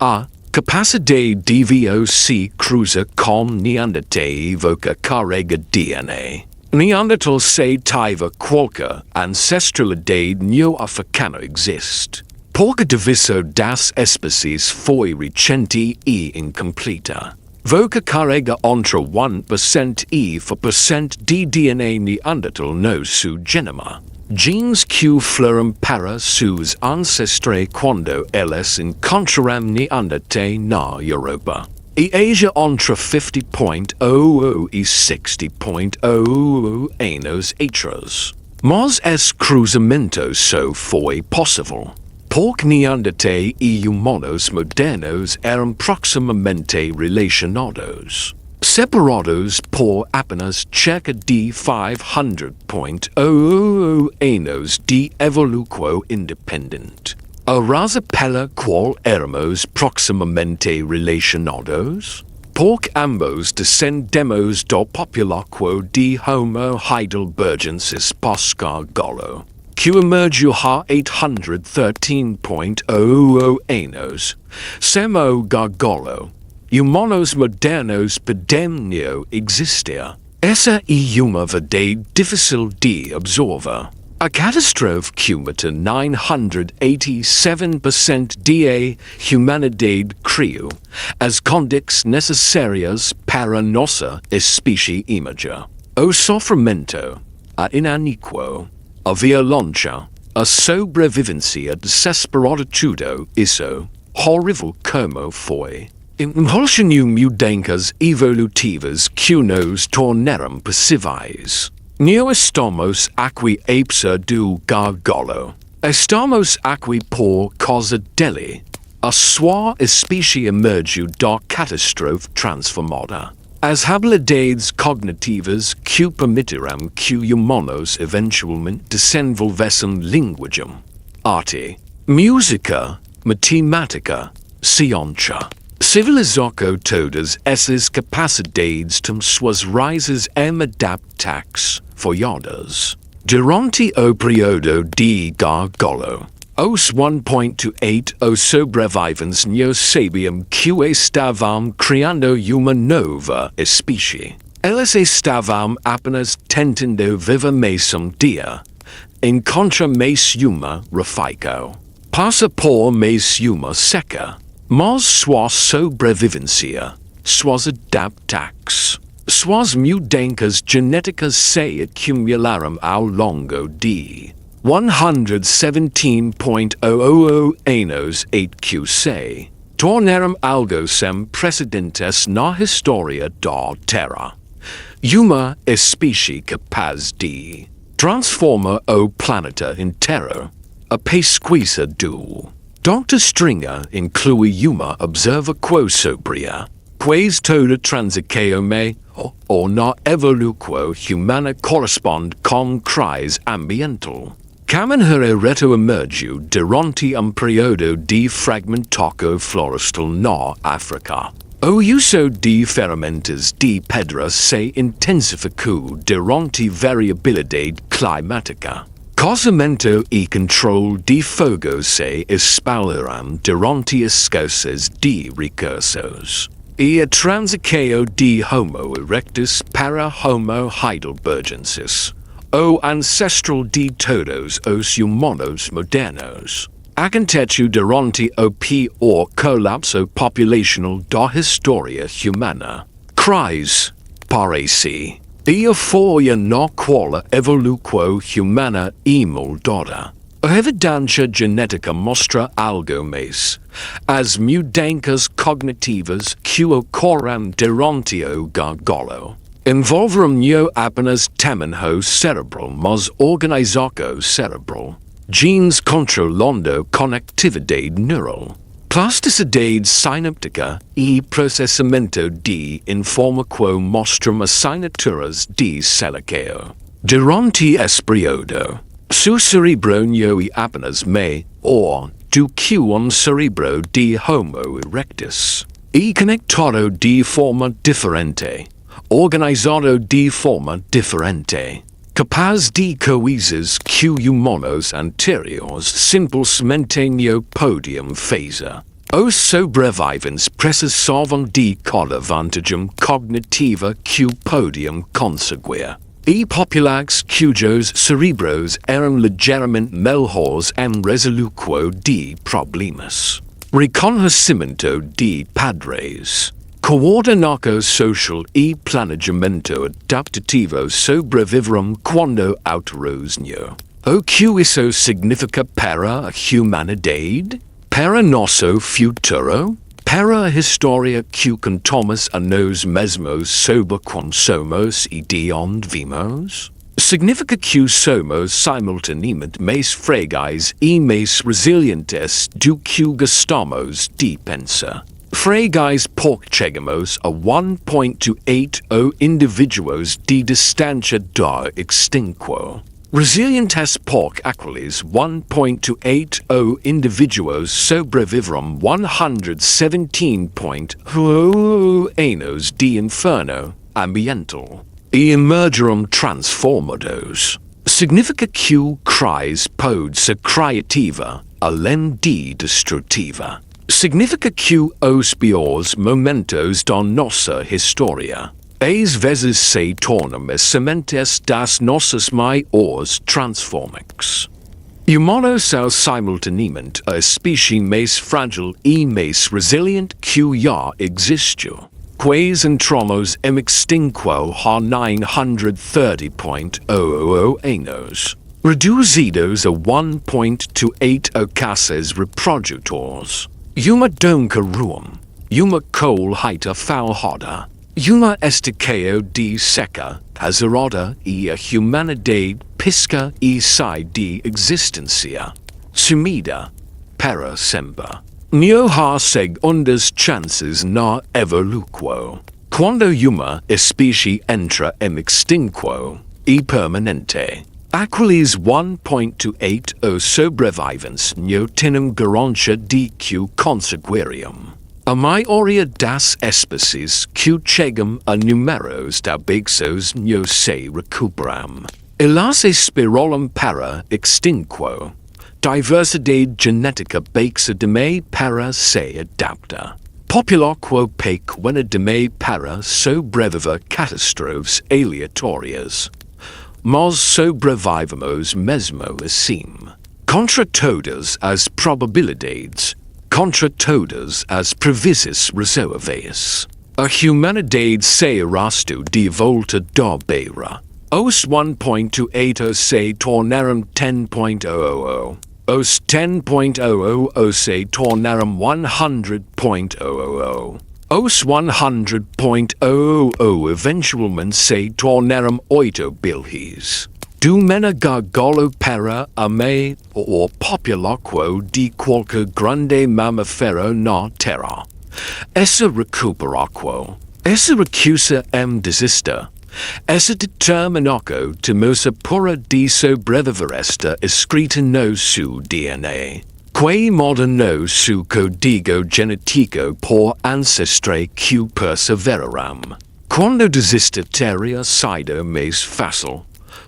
A capacidade de se cruza com Neandertal evoca carrega DNA. Neandertal se tive qualquer ancestralidade neo-africana existe. Pouca divisão das espécies foi recente e incompleta. Voca carrega entre 1% e 4% de DNA Neandertal no seu genoma. Genes que floram para seus ancestrais quando eles encontraram Neandertal na Europa. E Asia entre 50.00 e 60.00 anos atrás. Mas esse cruzamento só foi possível porque Neandertal e humanos modernos eram proximamente relacionados. Separados por apenas cerca de 500.00 anos de evolução independente. A raza pela qual éramos proximamente relacionados? Porque ambos descendemos do populacho de Homo heidelbergensis pós-gargalo, que emergiu há 813.00 anos. Semo gargalo. Humanos modernos podem existir. Essa é uma verdade difícil de absorver. A catástrofe que mata 987% da humanidade criou as condições necessárias para nossa espécie emerger. O sofrimento, a inaniquo, a violência, a sobrevivência desesperada tudo isso, horrível como foi. Impulsionou mudanças evolutivas que nos tornaram passíveis. Não estamos aqui apesar do gargalo. Estamos aqui por causa dele. A sua espécie emergiu da catástrofe transformada. As habilidades cognitivas que permitirão que humanos eventualmente desenvolvessem linguagem, arte, música, matemática, ciência. Civilizou todas essas capacidades têm suas raízes em adaptações folladas. Durante o período de gargalo, os 1.280 sobreviventes não sabiam que estavam criando uma nova espécie. Eles estavam apenas tentando viver mais dia. Encontra mais uma refeição. Passa por mais uma seca. Mas sua sobrevivência, suas adaptações, suas mudanças genéticas se acumularam ao longo de 117.00 anos HQC, tornaram algo sem precedentes na história da Terra. Uma espécie capaz de transformar o planeta inteiro. A pesquisa do Dr. Stringer inclui uma observação sobria, pois toda transição ou na evolução humana corresponde com crise ambiental. Caminhar reto emergiu durante período de fragmentação florestal na África. O uso de ferramentas de pedra se intensificou durante variabilidade climática. Casamento e controle de fogo se espalharam durante as causas de recursos. E a transição de Homo erectus para Homo heidelbergensis, o ancestral de todos os humanos modernos, aconteceu durante o pior colapso populacional da história humana. Crise, parece. E a folha na qual a evolução humana é moldada. A evidentia genetica mostra algo mais, as mudanças cognitivas que ocorrem durante o gargalo envolveram apenas temanho cerebral mas organizaco cerebral, genes controlando conectividade neural, plasticidade sinaptica e processamento de informação mostram assinaturas de seleção. Durante esse período, seu cerebro não é apenas maior do que cerebro de Homo erectus, e conectado de forma diferente, organizado de forma diferente, capaz de coisas que humanos anteriores simplesmente não podiam fazer. Os sobreviventes precisavam de cada vantagem cognitiva que podiam conseguir, e populares cujos cerebros eram ligeiramente melhores em resolução de problemas. Reconhecimento de padrões, coordenação social e planejamento adaptativo sobreviveram quando autorosinho. O que isso significa para a humanidade? Para nosso futuro? Para a história que contamos a nós mesmos sobre quem somos e de onde vimos? Significa que somos simultaneamente mais frágeis e mais resilientes do que gostamos de pensar. Frágeis porque chegamos a 1.280 indivíduos de distância da extinção. Resilientes porque aqueles 1.280 indivíduos sobreviveram 117.0 anos de inferno ambiental e emergeram transformados. Significa que a crise pode ser criativa, além de destrutiva. Significa que os piores momentos da nossa história às vezes se tornam as sementes das nossas maiores transformações. Humanos são simultaneamente a espécie mais frágil e mais resiliente que já existiu. Quais entramos em extinção há 930.000 anos, reduzidos a 1.28 caças reprodutores. Uma donca ruim, uma colheita falhada, uma estação de seca azarada e a humanidade pisca e sai de existência, sumida para sempre. Não há segundas chances na evolução. Quando uma espécie entra em extinção e permanente, aqueles 1.28 sobreviventes não têm garantia de que conseguiriam. A maioria das espécies que chegam a números tabixos não se recuperam. Elas esperaram para extinção. Diversidade genética baixa demais para se adaptar. População pequena demais para sobreviver catástrofes aleatórias. Mas sobrevivemos mesmo assim. Contra todas as probabilidades, contra todas as previsões resolvidas, a humanidade se arrastou de volta da beira. Os 1.28 se tornaram 10.00. Os 10.00 se tornaram 100.00. Os 100.00 eventualmente se tornaram 8 bilhões. Do mena gargalo para a maior população de qualquer grande mamífero na Terra. Essa recuperação, essa recusa desista, essa determinação temosa pura de sobreviver está escrita no seu DNA. Que muda no seu código genético por ancestrais que perseveraram. Quando desista teria sido mais fácil.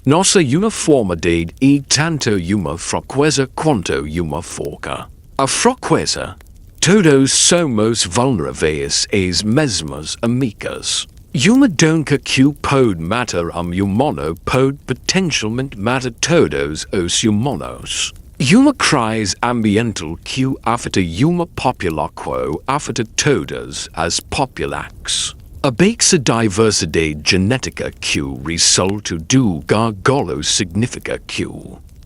Nossa uniformidade e tanto uma fraqueza quanto uma força. A fraqueza. Todos somos vulneráveis às mesmas amigas. Uma donca que pode matar humano pode potencialmente matar todos os humanos. Uma crise ambiental que afeta uma população afeta todas as populações. A baixa diversidade genética que resulta do gargalo significa que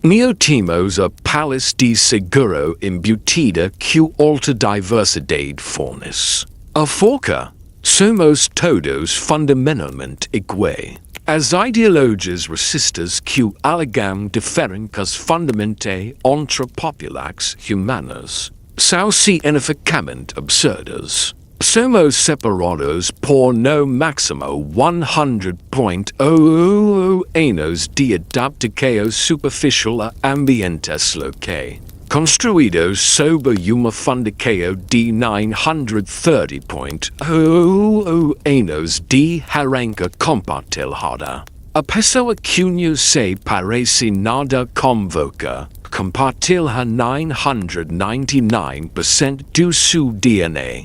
Neotimos a palis de seguro embutida que alta diversidade fornis. A forca, somos todos fundamentalmente iguais. As ideologias racistas que alegam diferenças fundamentais entre populações humanas são cientificamente absurdas. Somos separados por no máximo 100.000 anos de adaptação superficial a ambientes locais, construídos sobre uma fundação de 930.000 anos de arranca compartilhada. A pessoa que não se parece nada com Voca compartilha 999% do seu DNA.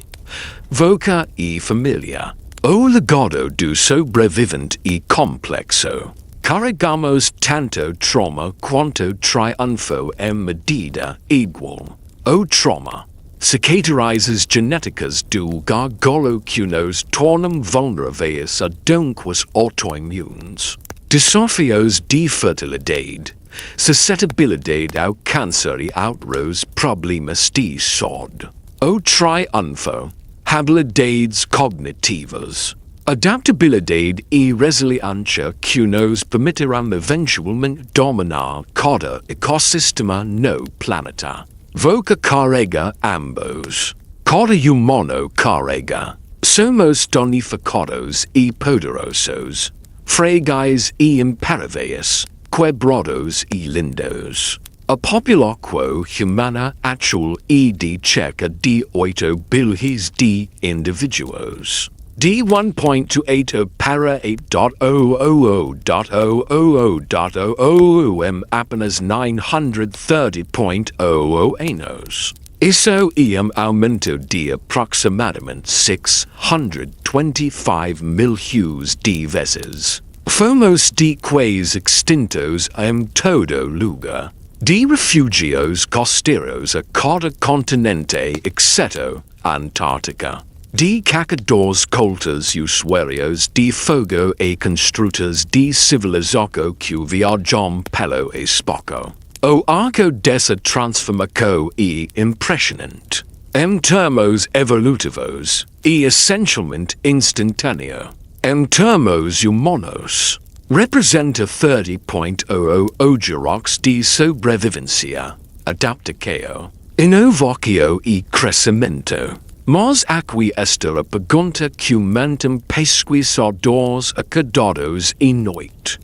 Voca e família. O legado do sobrevivente e complexo. Carregamos tanto trauma quanto triunfo em medida igual. O trauma. Cicatrizes genéticas do gargalo que nos tornam vulneráveis a doenças autoimunes. Desafios de fertilidade. Suscetibilidade ao câncer e outros problemas de saúde. O triunfo. Habilidades cognitivas. Adaptabilidade e resiliência que nos permitirão eventualmente dominar cada ecossistema no planeta. Voca carrega ambos. Cada humano carrega. Somos tonificados e poderosos. Frágeis e imparáveis. Quebrados e lindos. A população humana atual é de cerca de 8 bilhões de indivíduos. De 1.280 para 8.000.000.000 em apenas 930.000 anos. Isso é aumento de aproximadamente 625 milhões de vezes. Fomos de quase extintos em todo lugar. De refugios costeiros a cada continente exceto Antártica. De caçadores coltas e usuários de fogo e construtores de civilização que viajam pelo espaço. O arco dessa transformação é impressionante. Em termos evolutivos, é essencialmente instantâneo. Em termos humanos, representa 30.000 gerações de sobrevivência, adaptação, inovação e crescimento. Mas aqui está a pergunta que mantém pesquisadores acordados e noite.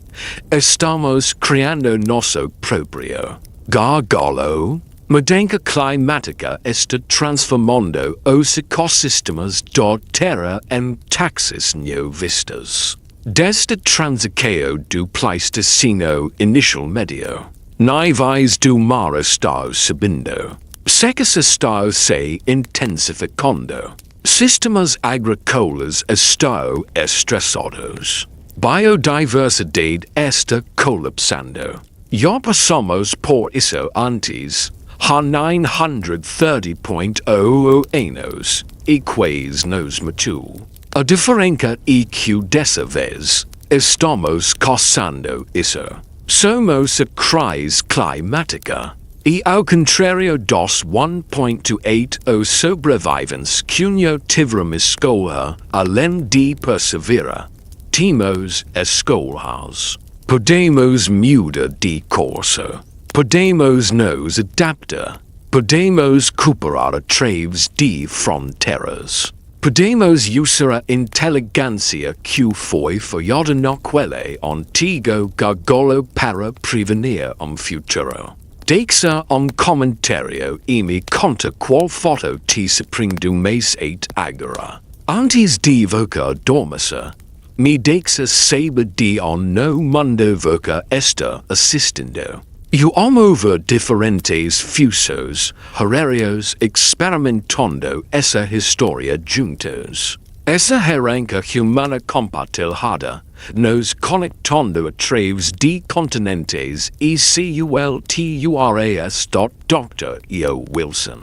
Estamos criando nosso próprio gargalo? Mudança climática está transformando os ecossistemas da Terra em taxas não vistas. Desde a transição do Pleistoceno inicial médio, níveis do mar estão subindo. Secas estão se intensificando. Sistemas agrícolas estão estressados. Biodiversidade está colapsando. Já passamos por isso antes. Há 930.000 anos e quase nos matou. A diferença é que dessa vez estamos caçando isso. Somos a crise climática. E ao contrário dos 1.280 sobreviventes que não tiveram escolha além de perseverar, temos escolhas. Podemos mudar de curso. Podemos nos adaptar. Podemos cooperar através de fronteiras. Podemos usar a inteligência que foi falhada naquele antigo gargalo para prevenir futuro. Deixa comentário e me conta qual foto te surpreendeu mais agora. Antes de Voca adormecer, me deixa saber de no mundo Voca está assistindo. Eu amo ver diferentes fusos horários experimentando essa história juntos. Essa arranca humana compartilhada nos conectando através de continentes e culturas. Dr. E.O. Wilson.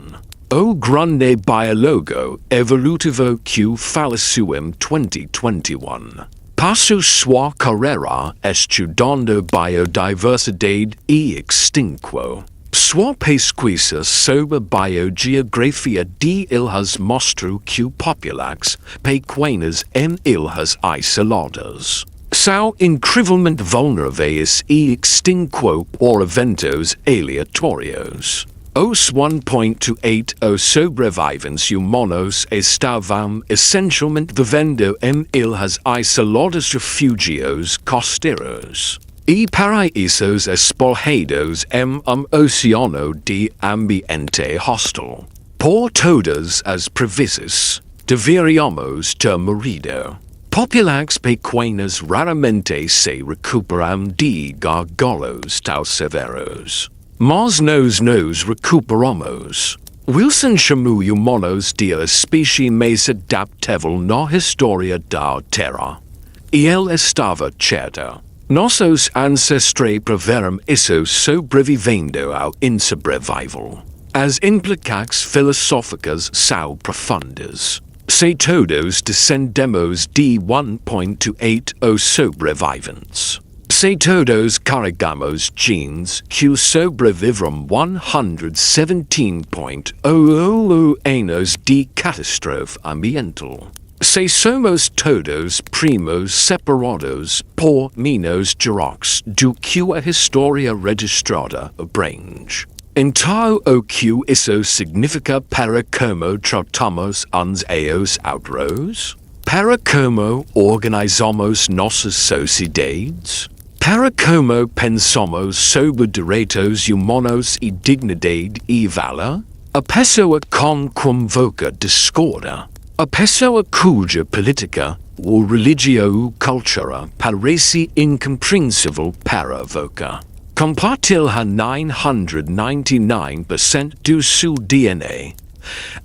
O grande biólogo evolutivo que faleceu em 2021. Passo sua carreira estudando biodiversidade e extinção. Sua pesquisa sobre biogeografia de ilhas mostrou que populações pequenas em ilhas isoladas são incrivelmente vulneráveis e extinção por eventos aleatórios. Os 1.280 sobreviventes humanos estavam essencialmente vivendo em ilhas isoladas refúgios costeiros e paraísos espalhados em oceano de ambiente hostil. Por todas as previsões, deveríamos ter morrido. Populações pequenas raramente se recuperam de gargalos tão severos. Mas nós nos recuperamos. Wilson chamou humanos de a espécie mais adaptável na história da Terra. E ele estava certo. Nossos ancestrais preveram isso sobrevivendo ao insobrevivível. As implicações filosóficas são profundas. Se todos descendemos de 1.280 sobreviventes. Se todos carregamos genes que sobreviveram 117.00 anos de catástrofe ambiental. Se somos todos primos separados por menos gerações do que a história registrada abrange. Então o que isso significa para como tratamos uns aos outros? Para como organizamos nossas sociedades? Para como pensamos sobre direitos humanos e dignidade e valor? A pessoa com quem voca discorda. A pessoa cuja política ou religião ou cultura parece incompreensível para voca. Compartilha 999% do seu DNA.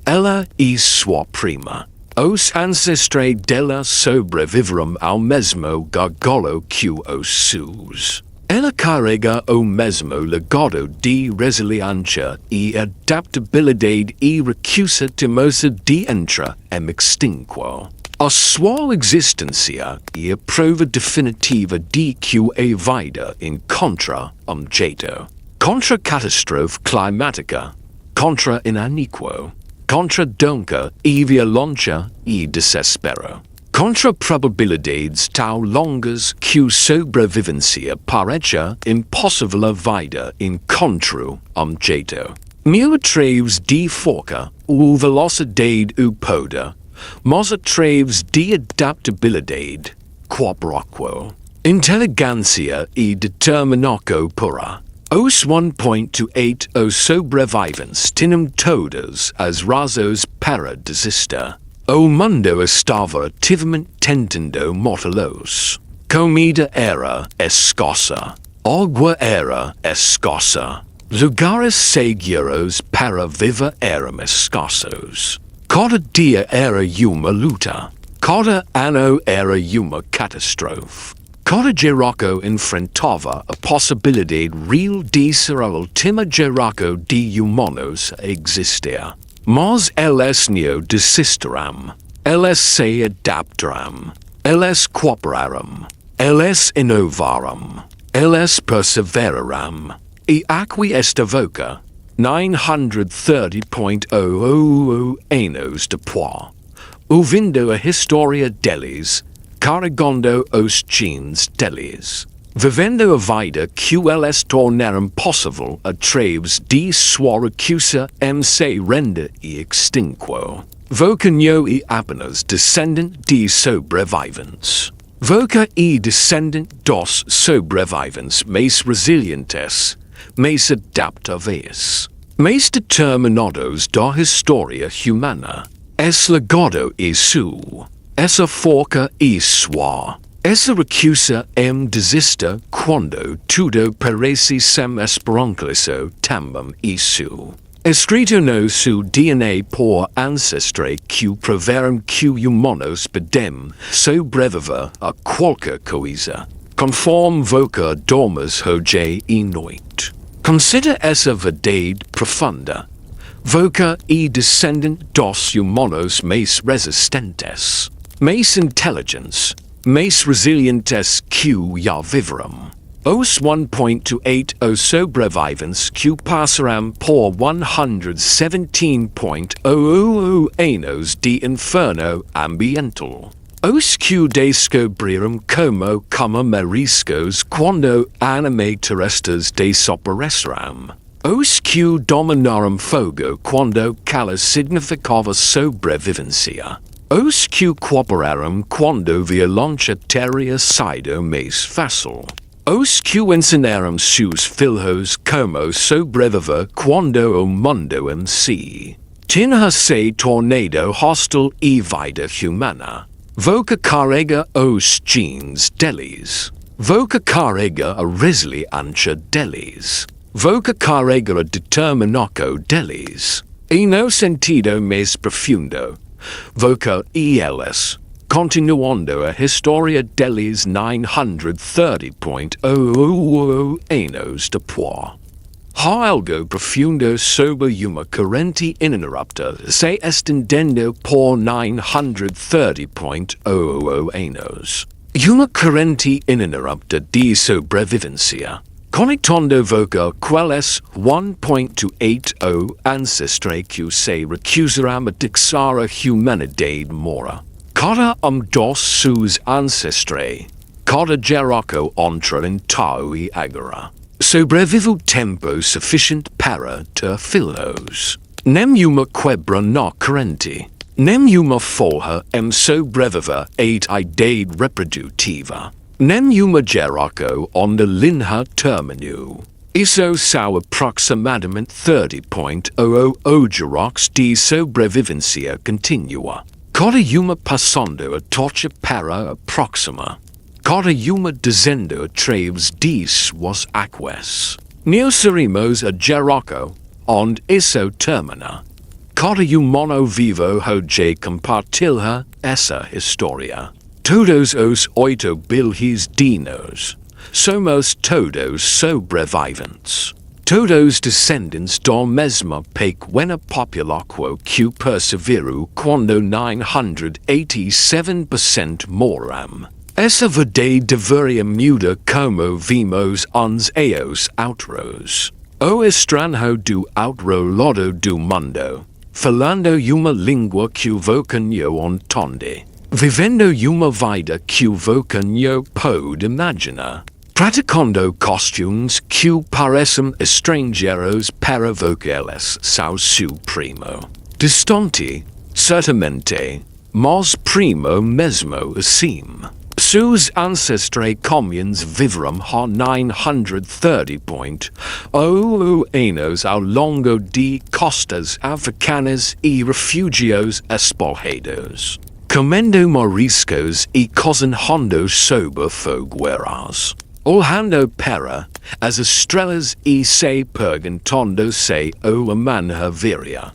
Ela e sua prima. Os ancestrais dela sobreviveram ao mesmo gargalo que os SEUS. Ela carrega o mesmo legado de resiliência e adaptabilidade e recusa teimosa de entrar em extinção. A sua existência é a prova definitiva de que a vida encontra jeito. Contra catástrofe climática, contra inaniquo, contra doença e violência e desespero. Contra probabilidades tão longas que a sobrevivência parece impossível a vida encontra jeito. Mil atreves de forca ou velocidade ou poder, mas atreves de adaptabilidade, quabraquo, inteligência e determinaco pura. Os 1.280 sobreviventes tinham todas as razões para desistir. O mundo estava ativamente tentando matá-los. Comida era escassa. Água era escassa. Lugares seguros para viver eram escassos. Cada dia era uma luta. Cada ano era uma catástrofe. Cada geração enfrentava a possibilidade real de ser a última geração de humanos a existir. Mas eles não desistirão. Eles se adaptarão. Eles cooperarão. Eles inovarão. Eles perseverarão. E aqui esta voca, 930.00 anos depois, ouvindo a história deles, carregando os genes deles, vivendo a vida que eles tornaram possível através de sua recusa em se render e extinção. Voca não é apenas descendente de sobreviventes. Voca é descendente dos sobreviventes mais resilientes, mais adaptáveis, mais determinados da história humana. Esse legado é seu. Essa forca é sua. Essa recusa desista quando tudo parece sem esperança também é seu. Escrito no seu DNA por ancestrais que preveram que humanos podem sobreviver a qualquer coisa. Conforme voca dormes hoje e noite. Considera essa verdade profunda. Voca é descendente dos humanos mais resistentes, mais inteligentes, mais resilientes que viveram. Os 1.280 sobreviventes que passaram por 117.000 anos de inferno ambiental. Os que descobriram como mariscos quando anime terrestres desapareceram. Os que dominaram fogo quando calor significava sobrevivência. Os que cooperaram quando violência teria sido mais fácil. Os que ensinaram seus filhos como sobreviver quando o mundo em si tinha se tornado hostil e vida humana. Voca carrega os genes deles. Voca carrega a resiliência deles. Voca carrega a determinação deles. E no sentido mais profundo, voca eles, continuando a história deles 930.000 anos depois. Há algo profundo sobre uma corrente ininterrupta se estendendo por 930.000 anos. Uma corrente ininterrupta de sobrevivência. Conectando voca quelles 1.280 ancestrais que se recusaram a deixar a humanidade morrer. Cada dos seus ancestrais, cada geração entra em tal e agora. Sobrevive o tempo suficiente para ter filhos. Nenhuma quebra na corrente. Nenhuma forra em sobreviver a idade reprodutiva. Nenhuma geração onde linha terminou. Isso são aproximadamente 30.000 gerações de sobrevivência contínua. Cada uma passando a torcha para a próxima. Cada uma dizendo através de suas águas. Nós seremos a geração onde isso termina. Cada humano vivo hoje compartilha essa história. Todos os 8 bilhões de nós somos todos sobreviventes. Todos descendentes da mesma pequena população que perseverou quando 987% morreram. Essa verdade deveria mudar como vimos uns aos outros. O estranho do outro lado do mundo, falando uma língua que você não entende. Vivendo uma vida que você não pode imaginar. Praticando costumes que parecem estrangeiros para vocês são seu primo. Distante, certamente, mas primo mesmo assim. Seus ancestrais comuns viveram há 930.000 anos ao longo de costas africanas e refúgios espalhados. Comendo mariscos e cozinhando sobre fogueiras. Olhando para as estrelas e se perguntando se o humana viria.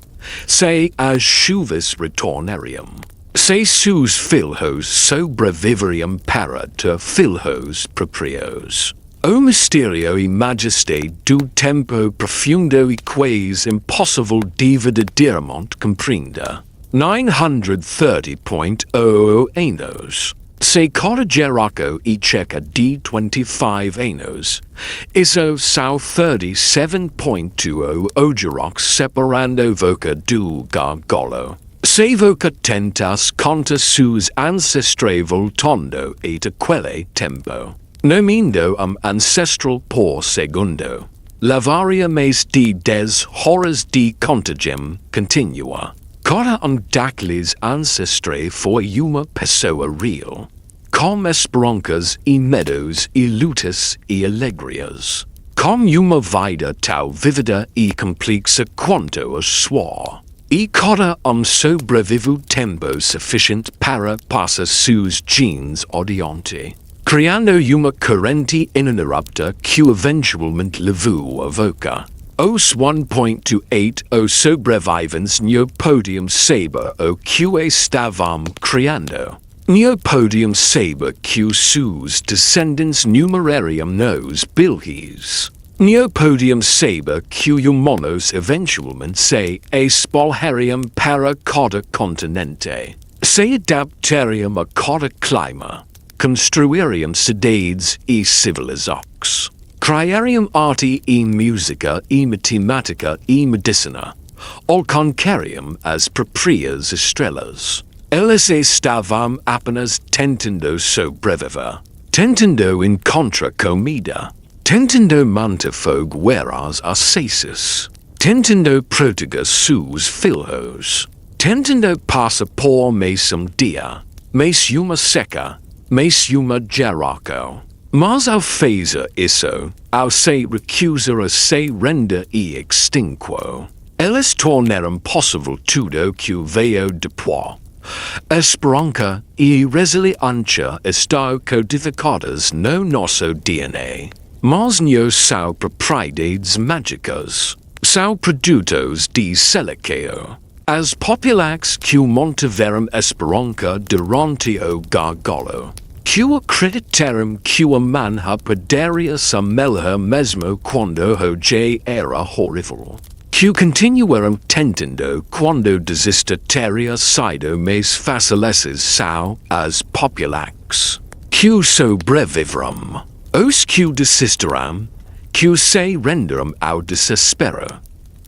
Se as chuvas retornariam. Se seus filhos sobreviveriam para ter filhos próprios. O mistério e majestade do tempo profundo e quase impossível de verdadeiramente compreender. 930.000 anos. Se cada geração e cerca de 25 anos. Isso são 37.2 gerações separando voca do gargalo. Se voca tentas conta seus ancestrais voltando et aquele tempo. Nomindo ancestral por segundo. Levaria mais de 10 horas de contagem continua. Cada daqueles ancestrais foi uma pessoa real. Com esperanças e medos e lutas e alegrias. Com uma vida tão vívida e complexa quanto a sua. E cada sobrevive tempo suficiente para passar seus genes adiante. Criando uma corrente ininterrupta que eventualmente levou a voca. Os 1.280 sobreviventes não podiam saber o que estavam criando. Não podiam saber que os seus descendentes numerariam nos bilhões. Não podiam saber que humanos eventualmente se espalhariam para cada continente. Se adaptariam a cada clima. construirium sedades e civilizox. Criarium arti e musica e mathematica e medicina. Ol concarium as proprias estrelas. Elis estavam apenas tentando sobreviver. Tentando in contra comida. Tentando manter guerras ascesis. Tentando proteger seus filhos. Tentando passa por mais dia. Mais uma seca. Mais uma geração. Mas ao fazer isso, ao se recusar a se render e extinquo, eles tornaram possível tudo que veio depois. Esperança e resiliência estão codificadas no nosso DNA, mas não são propriedades mágicas, são produtos de seleção. As populares que mantiveram esperança durante o gargalo, que acreditaram que a manha poderia ser melhor mesmo quando hoje era horrível. Que continuaram tentando quando desistir teria sido mais fáceis são as populares. Que sobreviveram. Os que desistiram, que se renderam ao desespero.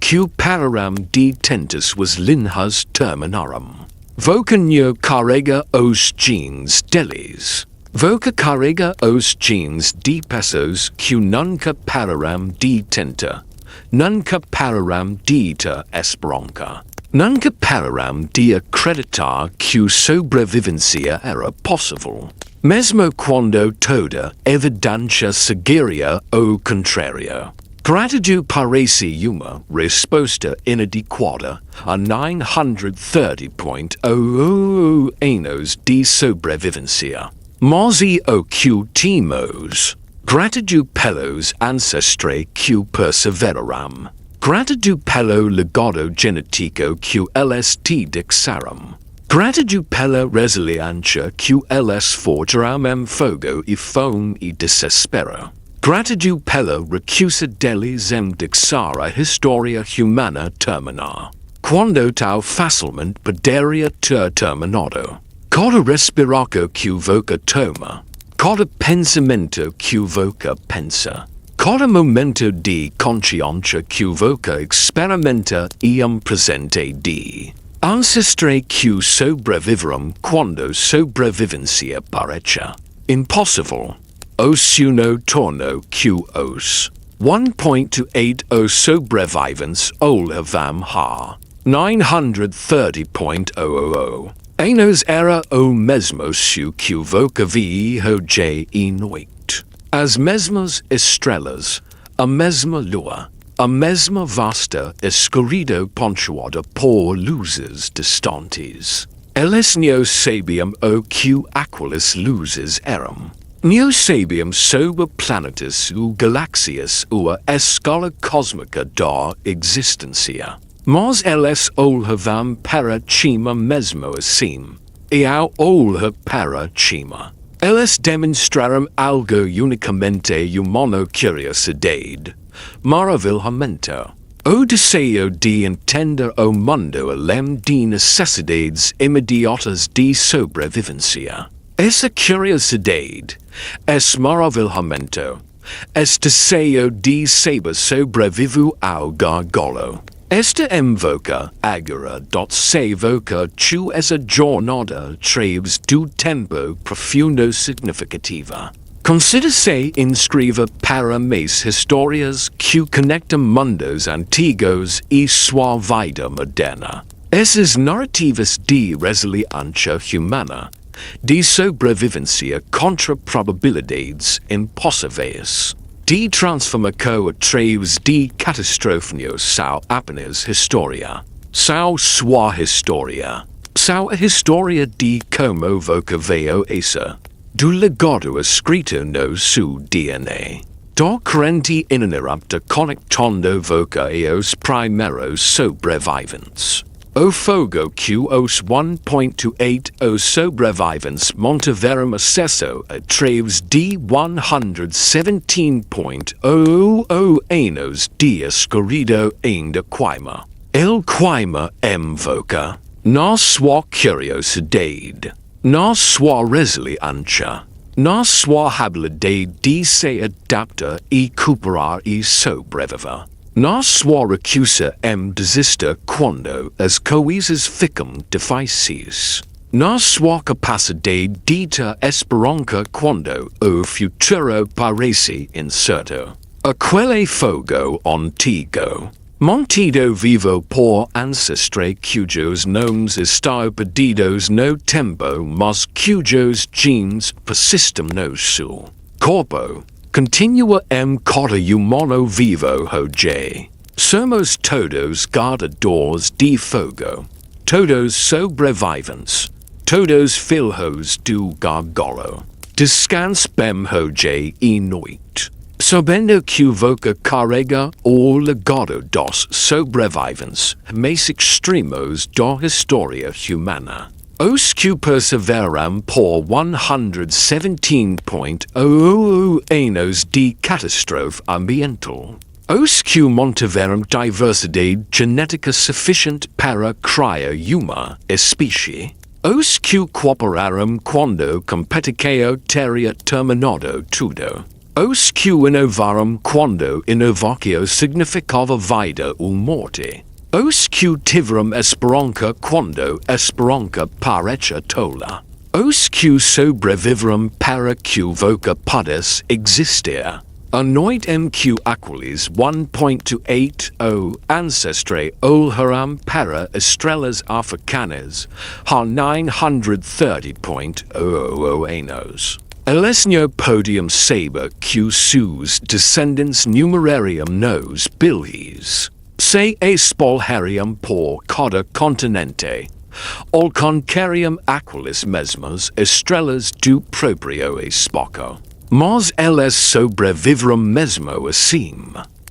Que pararam de tentar suas linhas terminaram. Voca não carrega os genes deles. Voca carrega os genes de pessoas que nunca pararam de tentar. Nunca pararam de ter esperança. Nunca pararam de acreditar que sobrevivência era possível. Mesmo quando toda evidência seguiria o contrário. Gratitude parece uma resposta inadequada a 930.00 anos de sobrevivência. Mas e o que temos? Gratitude pelos ancestrais que perseveraram. Gratitude pelo legado genético que eles te deixaram. Gratitude pela resiliência que eles forjaram em fogo e fome e desespero. Gratitude pela recusa deles em deixar a história humana terminar. Quando tal facilmente poderia ter terminado. Cada respiração que voca toma. Cada pensamento que voca pensa. Cada momento de consciência que voca experimenta e presente de. Ancestrais que sobreviveram quando sobrevivência parece impossível. Os uno torno que os 1.280 sobreviventes olhavam ha 930.00 anos era o mesmo su que voca vi hoje e noite. As mesmas estrelas, a mesma lua, a mesma vasta escuridão pontuada por luzes distantes. Eles não sabiam o que aquelas luzes eram. Não sabiam sobre planetas ou galáxias ou a escala cósmica da existência. Mas eles olhavam para cima mesmo assim. E ao olhar para cima, eles demonstraram algo unicamente humano curiosidade, maravilhamento. O desejo de entender o mundo além de necessidades imediatas de sobrevivência. Essa curiosidade, esse maravilhamento, esse desejo de saber sobreviver ao gargalo. Esta invoca agora se evoca tu essa jornada através do tempo profundo significativa. Considera-se inscreva para mais histórias que conectam mundos antigos e sua vida moderna. Essas narrativas de resiliência humana, de sobrevivência contra probabilidades impossíveis, de transformação através de catástrofes são apenas história. São sua história. São a história de como voca veio essa. Do legado escrito no seu DNA. Da corrente ininterrupta conectando voca e os primeiros sobreviventes. O fogo que os 1.280 sobreviventes mantiveram acesso através de 117.00 anos de escuridão ainda queima. Ele queima voca na sua curiosidade, na sua resiliência, Nas sua habilidade de se adaptar e cooperar e sobreviver. Nas sua recusa desista quando as coisas ficam difíceis. Nas sua capacidade de ter esperança quando o futuro parece incerto. Aquele fogo antigo, mantido vivo por ancestrais cujos nomes estão perdidos no tempo mas cujos genes persistem no seu corpo, continua cada humano vivo hoje. Somos todos guardadores de fogo, todos sobreviventes, todos filhos do gargalo. Descansem hoje e noite, sabendo que voca carrega o legado dos sobreviventes mais extremos da história humana. Os que perseveram por 117.000 anos de catástrofe ambiental. Os que mantiveram diversidade genética suficiente para criar uma espécie. Os que cooperaram quando competição teria terminado tudo. Os que inovaram quando inovação significava vida ou morte. Os que tiveram esperança quando esperança parecia tola. Os que sobreviveram para que voca pudesse existir. A noite em que aqueles 1.280 ancestrais morreram para estrelas africanas há 930.000 anos. Eles não podiam saber que seus descendentes numerariam nos bilhões. Se espalhariam por cada continente, alcançariam aquelas mesmas estrelas do próprio espaço. Mas eles sobreviveram mesmo assim.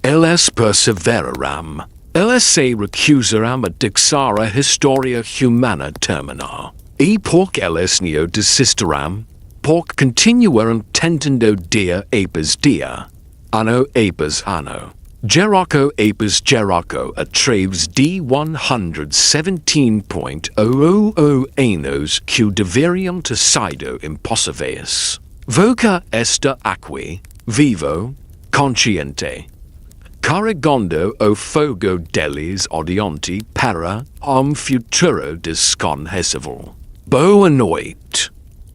Eles perseveraram. Eles se recusaram a deixar a história humana terminar. E porque eles não desistiram, porque continuaram tentando dia após dia, ano após ano. Geração após geração através de 117.000 anos que deveriam ter sido impossíveis. Voca está aqui, vivo, consciente, carregando o fogo deles adiante para futuro desconhecido. Boa noite.